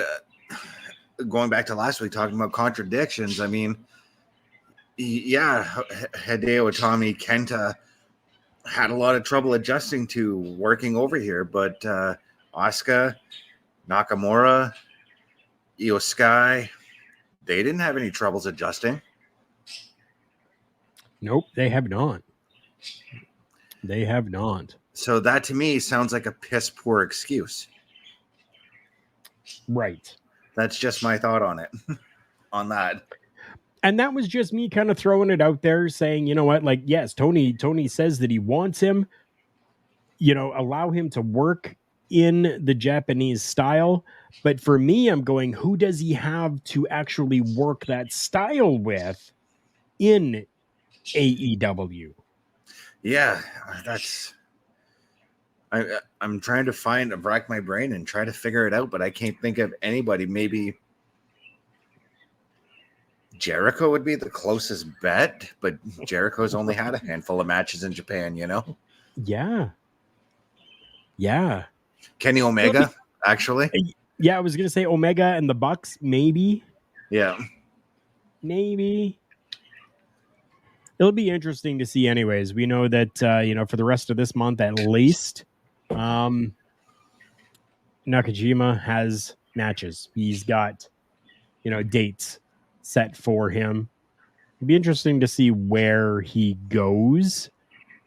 going back to last week, talking about contradictions. I mean, yeah, Hideo Itami, Kenta had a lot of trouble adjusting to working over here, but Asuka, Nakamura, Io Sky, they didn't have any troubles adjusting. Nope, they have not. They have not. So that to me sounds like a piss poor excuse. Right. That's just my thought on it. On that. And that was just me kind of throwing it out there saying, you know what, like, yes, Tony says that he wants him, allow him to work in the Japanese style. But for me, I'm going, who does he have to actually work that style with in AEW? Yeah, I'm trying to rack my brain and try to figure it out, but I can't think of anybody. Maybe Jericho would be the closest bet, but Jericho's only had a handful of matches in Japan, Yeah. Kenny Omega, actually. Yeah, I was going to say Omega and the Bucks, maybe. Yeah. Maybe. It'll be interesting to see anyways. We know that, for the rest of this month at least, Nakajima has matches. He's got, dates set for him. It'd be interesting to see where he goes.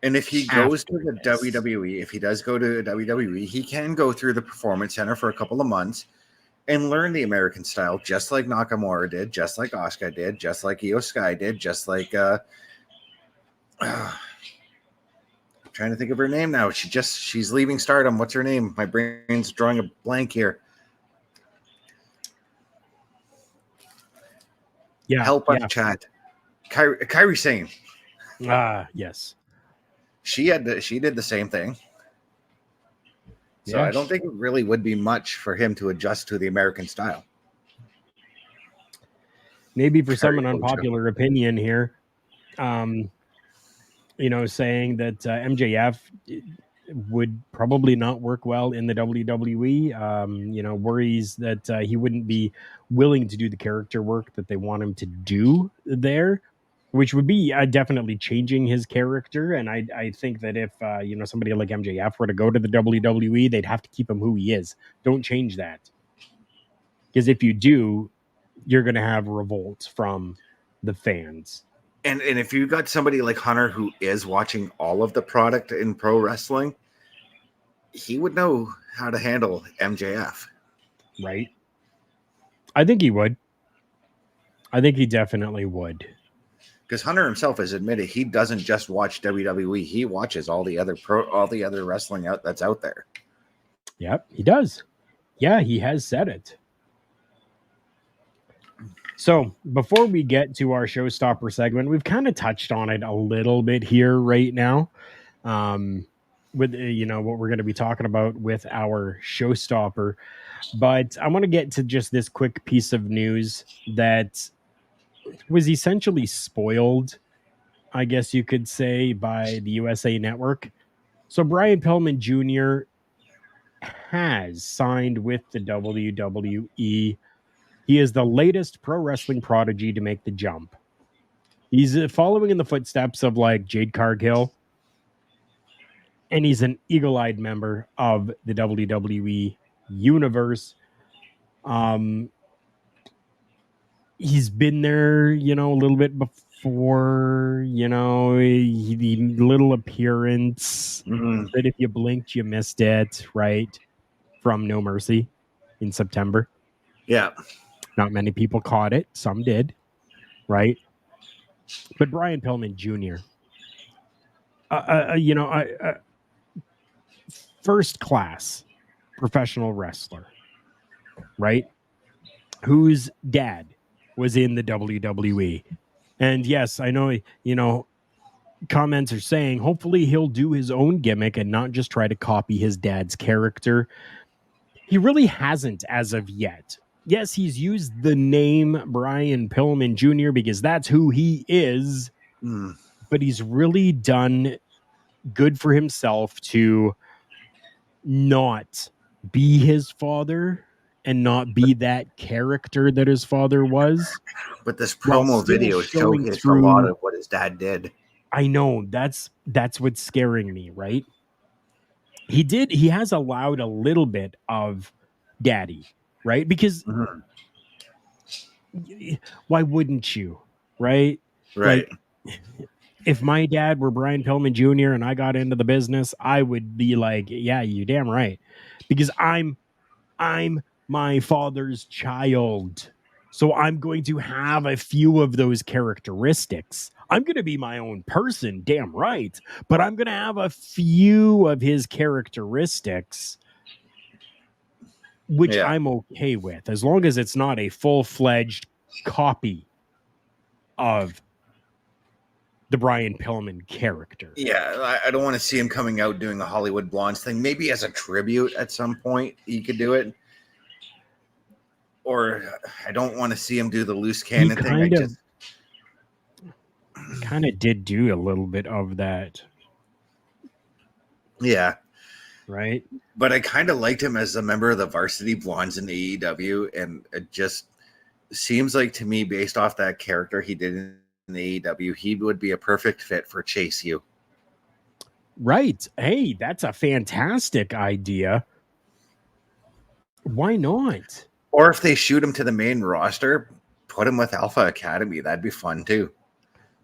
And if he goes to the WWE, if he does go to WWE, he can go through the Performance Center for a couple of months and learn the American style, just like Nakamura did, just like Asuka did, just like Io Sky did, just like I'm trying to think of her name now. She's leaving Stardom. What's her name? My brain's drawing a blank here. Yeah. Help us, chat. Kairi Sane. Yes. She did the same thing. So I don't think it really would be much for him to adjust to the American style. Maybe for some unpopular opinion here, saying that MJF would probably not work well in the WWE. Worries that he wouldn't be willing to do the character work that they want him to do there, which would be definitely changing his character. And I think that if, somebody like MJF were to go to the WWE, they'd have to keep him who he is. Don't change that. Because if you do, you're going to have revolt from the fans. And if you got somebody like Hunter who is watching all of the product in pro wrestling, he would know how to handle MJF. Right. I think he would. I think he definitely would. Because Hunter himself has admitted he doesn't just watch WWE; he watches all the other wrestling that's out there. Yep, he does. Yeah, he has said it. So before we get to our showstopper segment, we've kind of touched on it a little bit here right now, with what we're going to be talking about with our showstopper. But I want to get to just this quick piece of news that was essentially spoiled I guess you could say, by the USA Network. So Brian Pillman Jr. has signed with the WWE. He is the latest pro wrestling prodigy to make the jump. He's following in the footsteps of like Jade Cargill, and he's an eagle-eyed member of the WWE universe. He's been there, a little bit before, the little appearance that if you blinked, you missed it, right? From No Mercy in September. Yeah. Not many people caught it. Some did, right? But Brian Pillman Jr., first class professional wrestler, right? Whose dad was in the WWE. And yes, I know, comments are saying hopefully he'll do his own gimmick and not just try to copy his dad's character. He really hasn't as of yet. Yes, he's used the name Brian Pillman Jr. because that's who he is, but he's really done good for himself to not be his father and not be that character that his father was. But this promo video showcased a lot of what his dad did. I know, that's what's scaring me, right? He has allowed a little bit of daddy, right? Because why wouldn't you, right? Right. Like, if my dad were Brian Pillman Jr. and I got into the business, I would be like, yeah, you damn right. Because I'm my father's child. So I'm going to have a few of those characteristics. I'm going to be my own person, damn right. But I'm going to have a few of his characteristics, which I'm okay with, as long as it's not a full-fledged copy of the Brian Pillman character. Yeah, I don't want to see him coming out doing a Hollywood Blondes thing. Maybe as a tribute at some point, he could do it. Or I don't want to see him do the loose cannon thing. Kind of did do a little bit of that. Yeah. Right? But I kind of liked him as a member of the Varsity Blondes in AEW, and it just seems like to me, based off that character he did in the AEW, he would be a perfect fit for Chase U. Right. Hey, that's a fantastic idea. Why not? Or if they shoot him to the main roster, put him with Alpha Academy. That'd be fun too.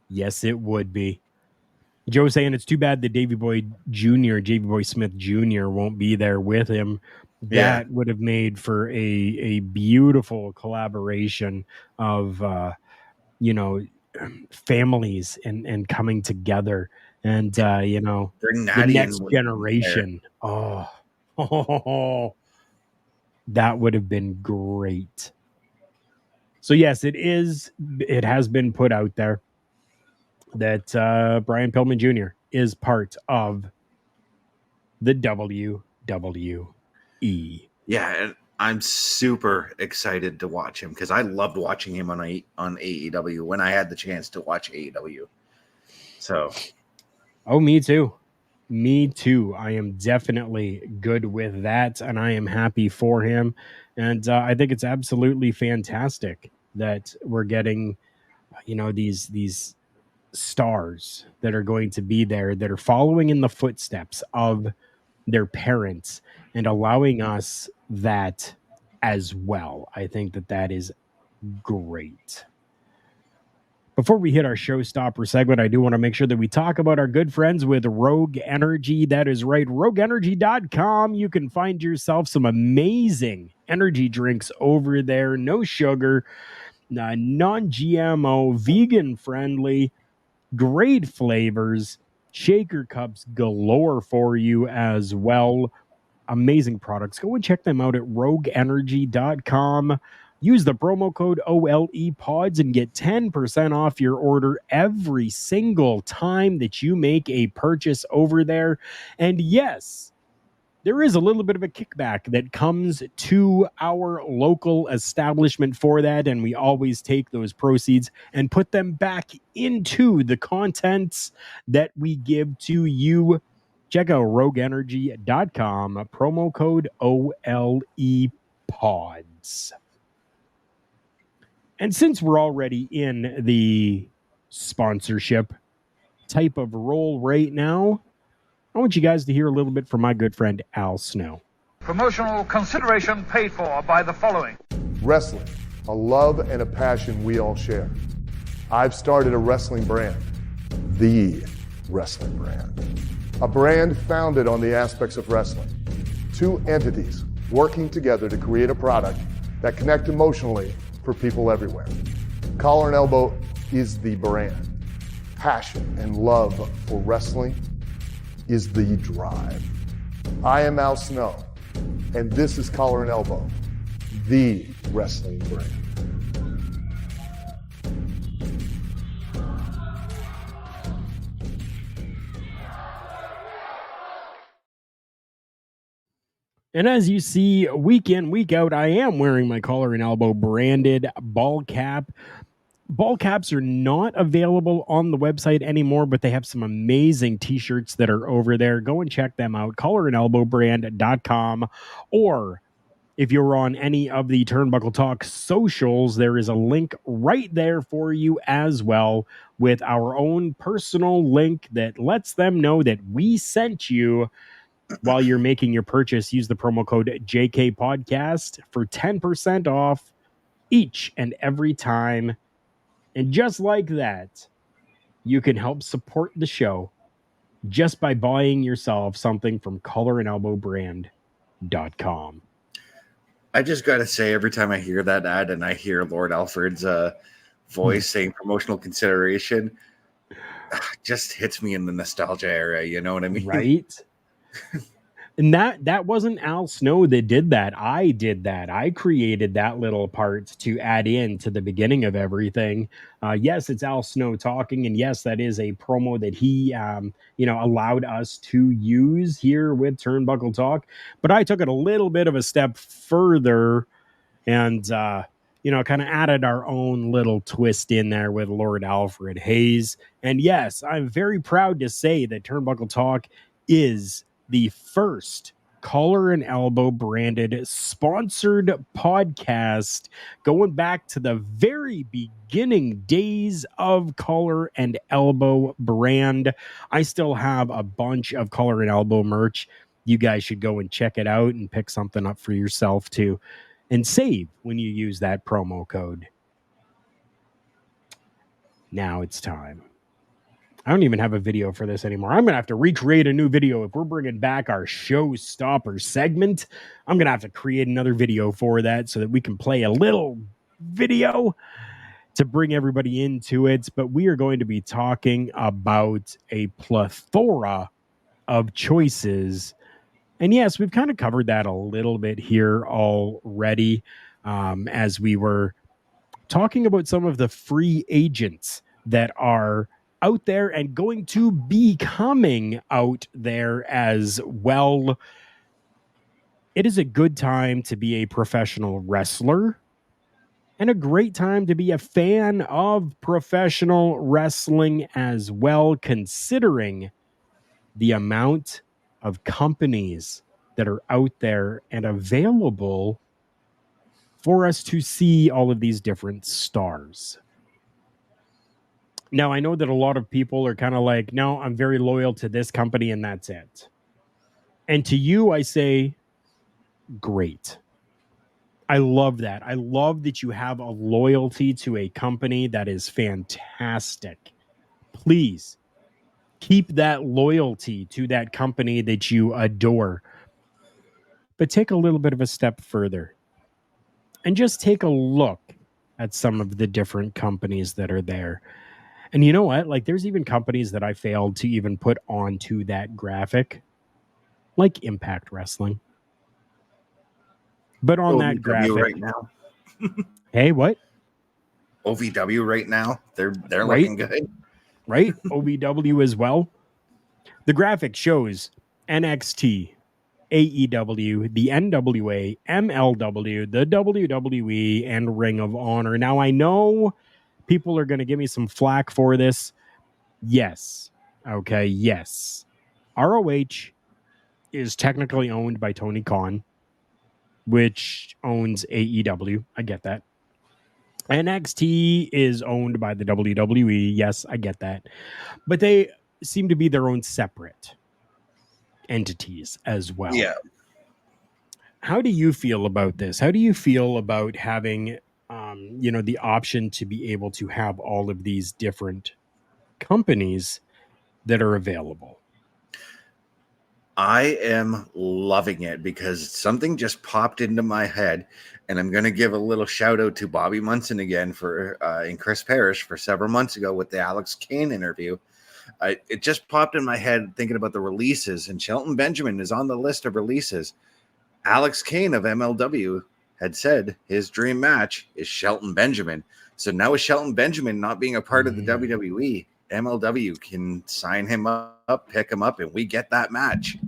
Yes, it would be. Joe saying it's too bad that Davey Boy Smith Jr. won't be there with him. That would have made for a beautiful collaboration of families and coming together, and the next generation. Oh, that would have been great. So yes, it has been put out there that Brian Pillman Jr. is part of the WWE. Yeah, and I'm super excited to watch him because I loved watching him on AEW when I had the chance to watch AEW. So, me too. Me too. I am definitely good with that, and I am happy for him. And I think it's absolutely fantastic that we're getting, these stars that are going to be there, that are following in the footsteps of their parents and allowing us that as well. I think that is great. Before we hit our showstopper segment, I do want to make sure that we talk about our good friends with Rogue Energy. That is right, rogueenergy.com. You can find yourself some amazing energy drinks over there. No sugar, non-GMO, vegan-friendly, great flavors, shaker cups galore for you as well. Amazing products. Go and check them out at rogueenergy.com. Use the promo code OLEPODS and get 10% off your order every single time that you make a purchase over there. And yes, there is a little bit of a kickback that comes to our local establishment for that, and we always take those proceeds and put them back into the contents that we give to you. Check out rogueenergy.com, promo code OLEPODS. And since we're already in the sponsorship type of role right now, I want you guys to hear a little bit from my good friend Al Snow. Promotional consideration paid for by the following. Wrestling, a love and a passion we all share. I've started a wrestling brand, the wrestling brand. A brand founded on the aspects of wrestling. Two entities working together to create a product that connect emotionally for people everywhere. Collar and Elbow is the brand. Passion and love for wrestling is the drive. I am Al Snow, and this is Collar and Elbow, the wrestling brand. And as you see, week in, week out, I am wearing my Collar and Elbow branded ball cap. Ball caps are not available on the website anymore, but they have some amazing t-shirts that are over there. Go and check them out, collarandelbowbrand.com. Or if you're on any of the Turnbuckle Talk socials, there is a link right there for you as well, with our own personal link that lets them know that we sent you. While you're making your purchase, use the promo code JKPodcast for 10% off each and every time. And just like that, you can help support the show just by buying yourself something from collarandelbowbrand.com. I just got to say, every time I hear that ad and I hear Lord Alfred's voice saying promotional consideration, just hits me in the nostalgia era. You know what I mean? Right? And that wasn't Al Snow that did that. I did that. I created that little part to add in to the beginning of everything. Yes, it's Al Snow talking, and yes, that is a promo that he, allowed us to use here with Turnbuckle Talk. But I took it a little bit of a step further, and kind of added our own little twist in there with Lord Alfred Hayes. And yes, I'm very proud to say that Turnbuckle Talk is the first Collar and Elbow branded sponsored podcast going back to the very beginning days of Collar and Elbow brand. I still have a bunch of Collar and Elbow merch. You guys should go and check it out and pick something up for yourself too, and save when you use that promo code. Now it's time. I don't even have a video for this anymore. I'm going to have to recreate a new video. If we're bringing back our showstopper segment, I'm going to have to create another video for that so that we can play a little video to bring everybody into it. But we are going to be talking about a plethora of choices. And yes, we've kind of covered that a little bit here already, as we were talking about some of the free agents that are out there and going to be coming out there as well. It is a good time to be a professional wrestler and a great time to be a fan of professional wrestling as well, considering the amount of companies that are out there and available for us to see all of these different stars. Now, I know that a lot of people are kind of like, no, I'm very loyal to this company and that's it. And to you, I say, great. I love that. I love that you have a loyalty to a company. That is fantastic. Please keep that loyalty to that company that you adore. But take a little bit of a step further and just take a look at some of the different companies that are there. And you know what? Like, there's even companies that I failed to even put onto that graphic, like Impact Wrestling. But on that graphic right now. Hey, what? OVW right now. They're right? looking good. Right? OVW as well. The graphic shows NXT, AEW, the NWA, MLW, the WWE, and Ring of Honor. Now, I know people are going to give me some flack for this. Yes. Okay, yes. ROH is technically owned by Tony Khan, which owns AEW. I get that. NXT is owned by the WWE. Yes, I get that. But they seem to be their own separate entities as well. Yeah. How do you feel about this? How do you feel about having, the option to be able to have all of these different companies that are available? I am loving it because something just popped into my head, and I'm going to give a little shout out to Bobby Munson again for and Chris Parrish for several months ago with the Alex Kane interview. It just popped in my head thinking about the releases, and Shelton Benjamin is on the list of releases. Alex Kane of MLW had said his dream match is Shelton Benjamin. So now with Shelton Benjamin not being a part of the WWE, MLW can sign him up, pick him up, and we get that match.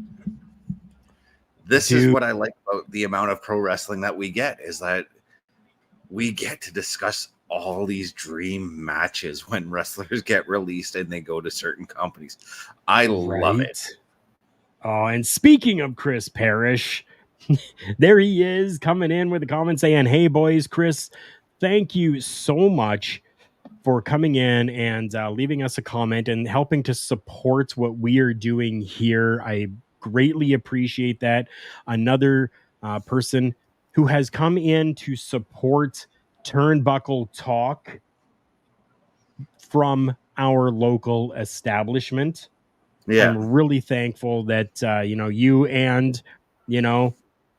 This is what I like about the amount of pro wrestling that we get, is that we get to discuss all these dream matches when wrestlers get released and they go to certain companies. I love it. Oh, and speaking of Chris Parrish, there he is coming in with a comment saying, "Hey boys, Chris, thank you so much for coming in and leaving us a comment and helping to support what we are doing here. I greatly appreciate that." Another person who has come in to support Turnbuckle Talk from our local establishment. Yeah. I'm really thankful that, you and,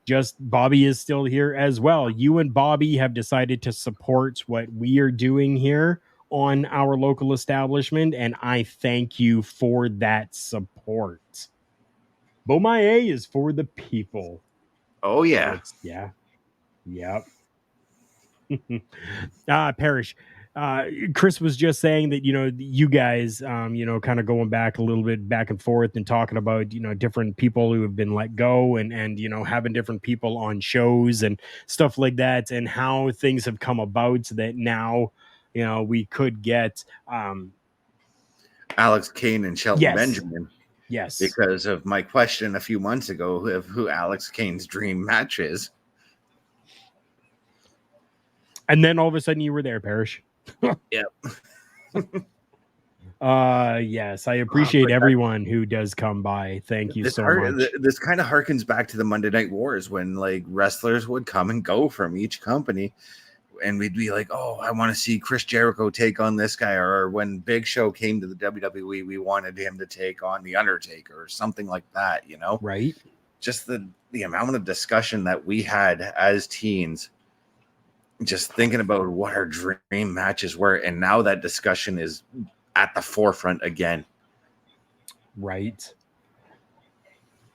just Bobby is still here as well. You and Bobby have decided to support what we are doing here on our local establishment, and I thank you for that support. Bomaye is for the people. Oh, yeah. Yeah. Yep. Parrish. Chris was just saying that, you guys, kind of going back a little bit back and forth and talking about, different people who have been let go and, having different people on shows and stuff like that, and how things have come about so that now, we could get, Alex Kane and Shelton Benjamin. Yes. Because of my question a few months ago of who Alex Kane's dream match is. And then all of a sudden you were there, Parrish. Yep. Yes, I appreciate everyone who does come by. Thank you so much. This kind of harkens back to the Monday Night Wars when like wrestlers would come and go from each company, and we'd be like, "Oh, I want to see Chris Jericho take on this guy," or when Big Show came to the WWE, we wanted him to take on the Undertaker or something like that. Right? Just the amount of discussion that we had as teens. Just thinking about what our dream matches were, and now that discussion is at the forefront again. Right.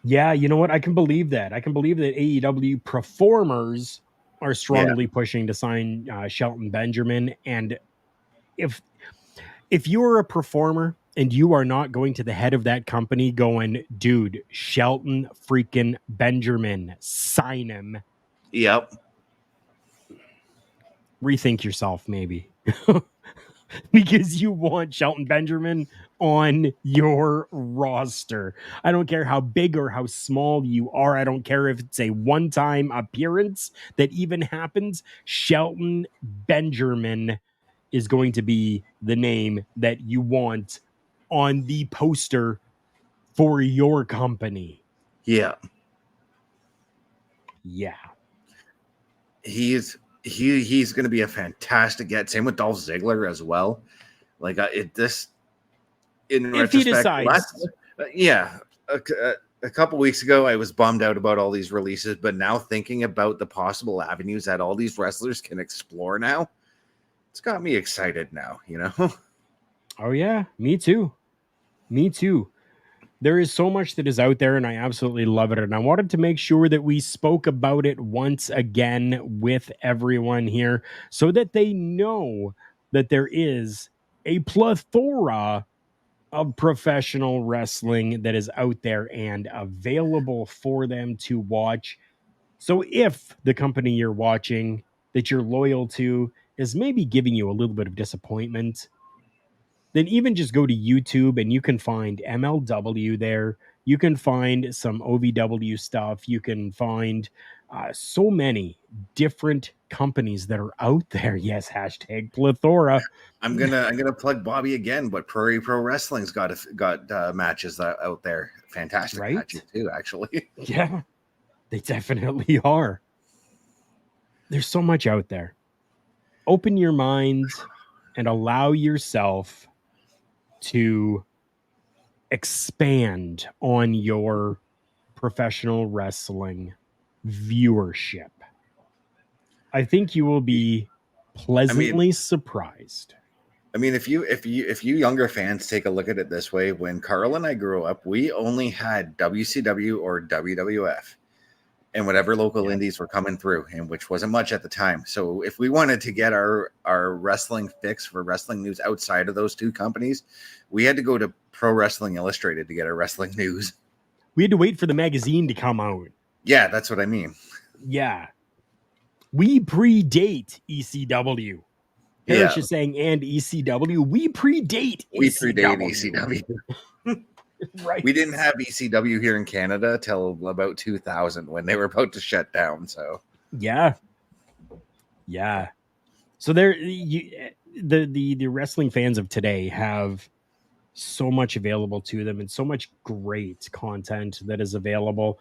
Yeah, you know what? I can believe that. I can believe that AEW performers are strongly pushing to sign Shelton Benjamin. And if you're a performer and you are not going to the head of that company going, "Dude, Shelton freaking Benjamin, sign him." Yep. Rethink yourself, maybe. Because you want Shelton Benjamin on your roster. I don't care how big or how small you are. I don't care if it's a one-time appearance that even happens. Shelton Benjamin is going to be the name that you want on the poster for your company. Yeah. Yeah. He's going to be a fantastic get. Same with Dolph Ziggler as well. Like if he decides, a couple weeks ago I was bummed out about all these releases, but now thinking about the possible avenues that all these wrestlers can explore now, it's got me excited now. Oh yeah, me too. There is so much that is out there, and I absolutely love it. And I wanted to make sure that we spoke about it once again with everyone here so that they know that there is a plethora of professional wrestling that is out there and available for them to watch. So if the company you're watching that you're loyal to is maybe giving you a little bit of disappointment, then even just go to YouTube and you can find MLW there. You can find some OVW stuff. You can find so many different companies that are out there. Yes, hashtag plethora. I'm gonna plug Bobby again, but Prairie Pro Wrestling's got matches out there. Fantastic Right? matches too, actually. Yeah, they definitely are. There's so much out there. Open your mind and allow yourself to expand on your professional wrestling viewership. I think you will be pleasantly surprised. I mean, if you younger fans take a look at it this way, when Carl and I grew up, we only had WCW or WWF and whatever local indies were coming through, and which wasn't much at the time. So if we wanted to get our wrestling fix for wrestling news outside of those two companies, we had to go to Pro Wrestling Illustrated to get our wrestling news. We had to wait for the magazine to come out. Yeah, that's what I mean. Yeah. We predate ECW. Parrish is saying, and ECW. We predate ECW. Right. We didn't have ECW here in Canada till about 2000 when they were about to shut down. So yeah. So the wrestling fans of today have so much available to them and so much great content that is available.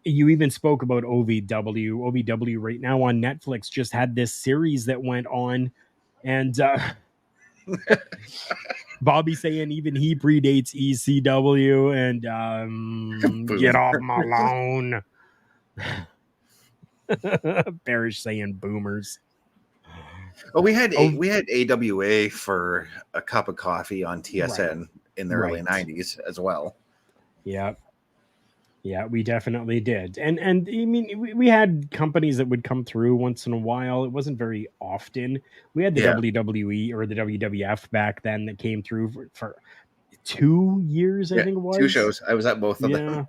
You even spoke about OVW. OVW right now on Netflix just had this series that went on, and Bobby saying even he predates ECW, and get off my lawn. Parrish saying boomers. Oh, we had AWA for a cup of coffee on TSN in the early 90s as well. Yeah, we definitely did. And I mean, we had companies that would come through once in a while. It wasn't very often. We had the WWE or the WWF back then that came through for 2 years, I think it was. 2 shows. I was at both of them.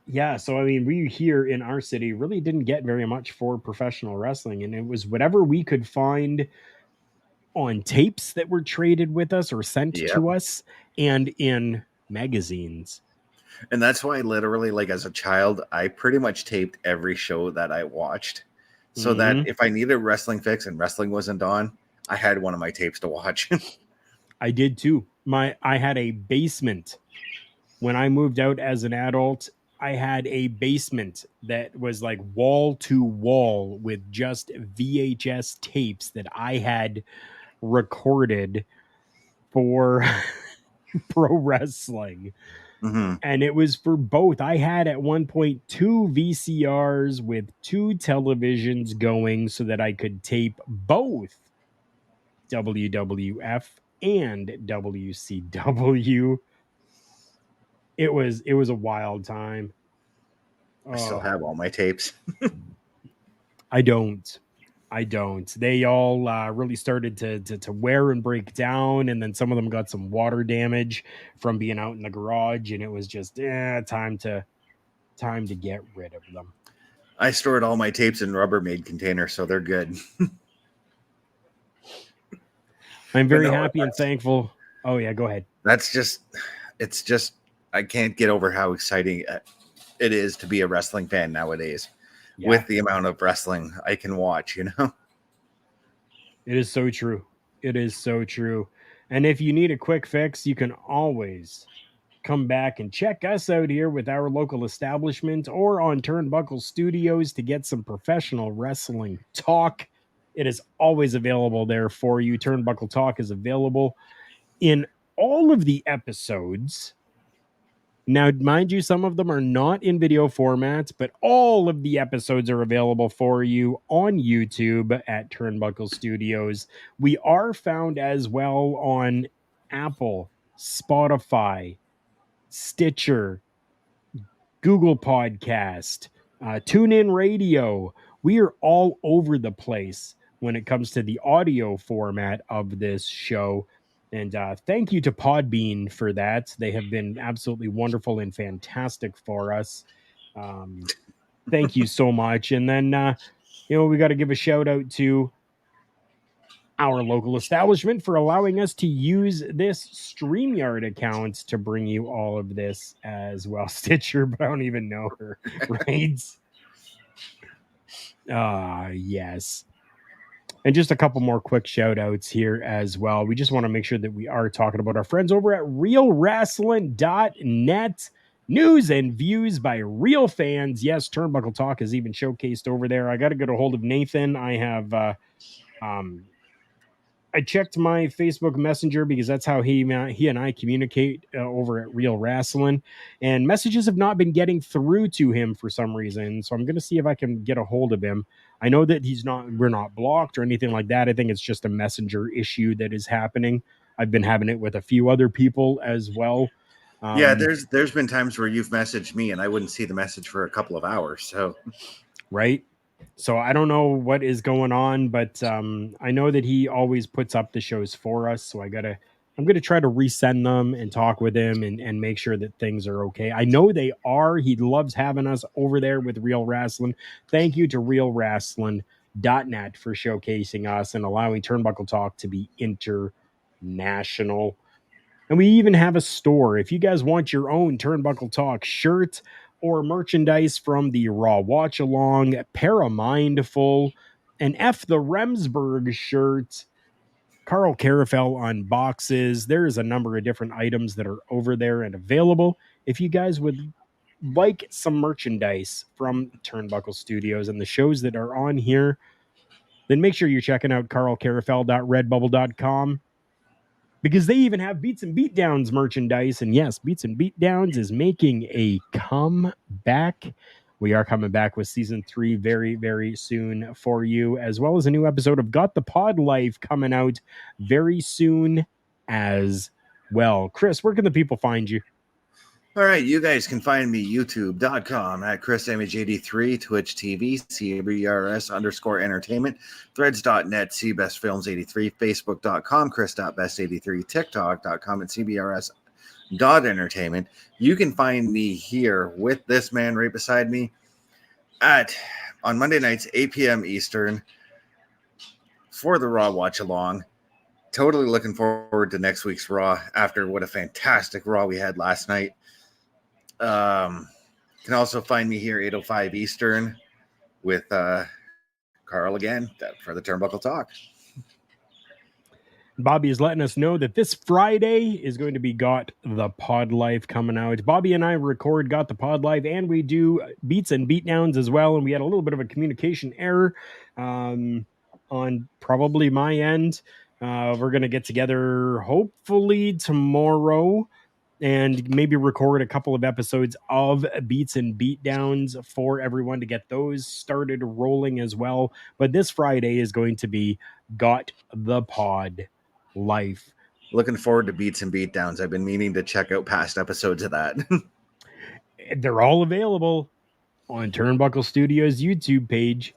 Yeah, so I mean, we here in our city really didn't get very much for professional wrestling, and it was whatever we could find on tapes that were traded with us or sent to us, and in magazines. And that's why literally, like as a child, I pretty much taped every show that I watched, so that if I needed a wrestling fix and wrestling wasn't on, I had one of my tapes to watch. I did too. I had a basement when I moved out as an adult. I had a basement that was like wall to wall with just VHS tapes that I had recorded for pro wrestling. And it was for both. I had at one point 2 VCRs with 2 televisions going so that I could tape both WWF and WCW. It was a wild time. I still have all my tapes. I don't. They all really started to wear and break down, and then some of them got some water damage from being out in the garage, and it was just time to get rid of them. I stored all my tapes in Rubbermaid containers, so they're good. I'm very happy and thankful. Oh yeah, go ahead. It's just I can't get over how exciting it is to be a wrestling fan nowadays. Yeah. With the amount of wrestling I can watch, It is so true. It is so true. And if you need a quick fix, you can always come back and check us out here with our local establishment or on Turnbuckle Studios to get some professional wrestling talk. It is always available there for you. Turnbuckle Talk is available in all of the episodes. Now, mind you, some of them are not in video formats, but all of the episodes are available for you on YouTube at Turnbuckle Studios. We are found as well on Apple, Spotify, Stitcher, Google Podcast, TuneIn Radio. We are all over the place. when it comes to the audio format of this show. And thank you to Podbean for that. They have been absolutely wonderful and fantastic for us. Thank you so much. And then, we got to give a shout out to our local establishment for allowing us to use this StreamYard account to bring you all of this as well. Stitcher, but I don't even know her, right? Yes. And just a couple more quick shout outs here as well. We just want to make sure that we are talking about our friends over at realwrestling.net. News and views by real fans. Yes, Turnbuckle Talk is even showcased over there. I got to get a hold of Nathan. I have I checked my Facebook Messenger because that's how he and I communicate over at Real Wrestling, and messages have not been getting through to him for some reason. So I'm going to see if I can get a hold of him. I know that we're not blocked or anything like that. I think it's just a messenger issue that is happening. I've been having it with a few other people as well. Yeah, there's been times where you've messaged me and I wouldn't see the message for a couple of hours. So, right. So I don't know what is going on, but I know that he always puts up the shows for us. So I'm going to try to resend them and talk with him and make sure that things are okay. I know they are. He loves having us over there with Real Wrestling. Thank you to realwrestling.net for showcasing us and allowing Turnbuckle Talk to be international. And we even have a store. If you guys want your own Turnbuckle Talk shirt or merchandise from the Raw Watch Along, Paramindful, an F the Remsburg shirt, Carl Carafel on boxes. There is a number of different items that are over there and available. If you guys would like some merchandise from Turnbuckle Studios and the shows that are on here, then make sure you're checking out carlcarafel.redbubble.com. Because they even have Beats and Beatdowns merchandise. And yes, Beats and Beatdowns is making a comeback. We are coming back with season 3 very, very soon for you, as well as a new episode of Got the Pod Life coming out very soon as well. Chris, where can the people find you? All right, you guys can find me youtube.com at ChrisImage83, Twitch TV, CBRS_entertainment, threads.net, CBestFilms83, Facebook.com, Chris.best83, TikTok.com, and CBRS.entertainment. You can find me here with this man right beside me on Monday nights, 8 p.m. Eastern for the Raw Watch Along. Totally looking forward to next week's Raw after what a fantastic Raw we had last night. Can also find me here 8:05 Eastern with Carl again for the Turnbuckle Talk. Bobby is letting us know that this Friday is going to be Got the Pod Life coming out. Bobby and I record Got the Pod Life, and we do Beats and Beatdowns as well. And we had a little bit of a communication error on probably my end. We're going to get together hopefully tomorrow and maybe record a couple of episodes of Beats and Beatdowns for everyone to get those started rolling as well. But this Friday is going to be Got the Pod Life. Looking forward to Beats and Beatdowns. I've been meaning to check out past episodes of that. They're all available on Turnbuckle Studios YouTube page,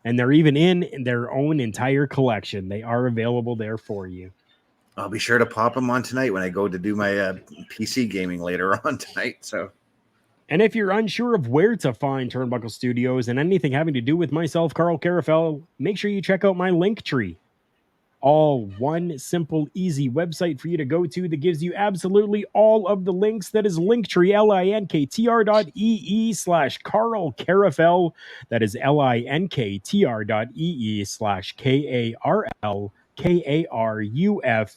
and they're even in their own entire collection. They are available there for you. I'll be sure to pop them on tonight when I go to do my PC gaming later on tonight. So, and if you're unsure of where to find Turnbuckle Studios and anything having to do with myself, Carl Carafel, make sure you check out my Linktree. All one simple, easy website for you to go to that gives you absolutely all of the links. That is Linktree, linktr.ee/Carl Carafel. That is linktr.ee/KARL. KARUFEL.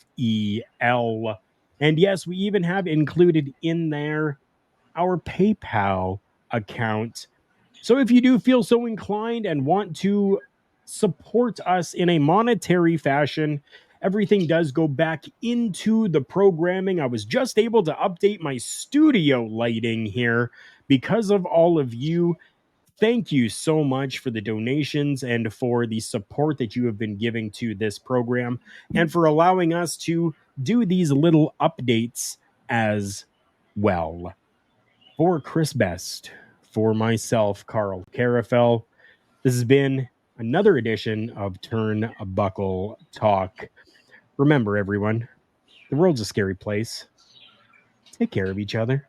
And yes, we even have included in there our PayPal account. So if you do feel so inclined and want to support us in a monetary fashion, everything does go back into the programming. I was just able to update my studio lighting here because of all of you. Thank you so much for the donations and for the support that you have been giving to this program and for allowing us to do these little updates as well. For Chris Best, for myself, Carl Carafel, this has been another edition of Turnbuckle Talk. Remember, everyone, the world's a scary place. Take care of each other.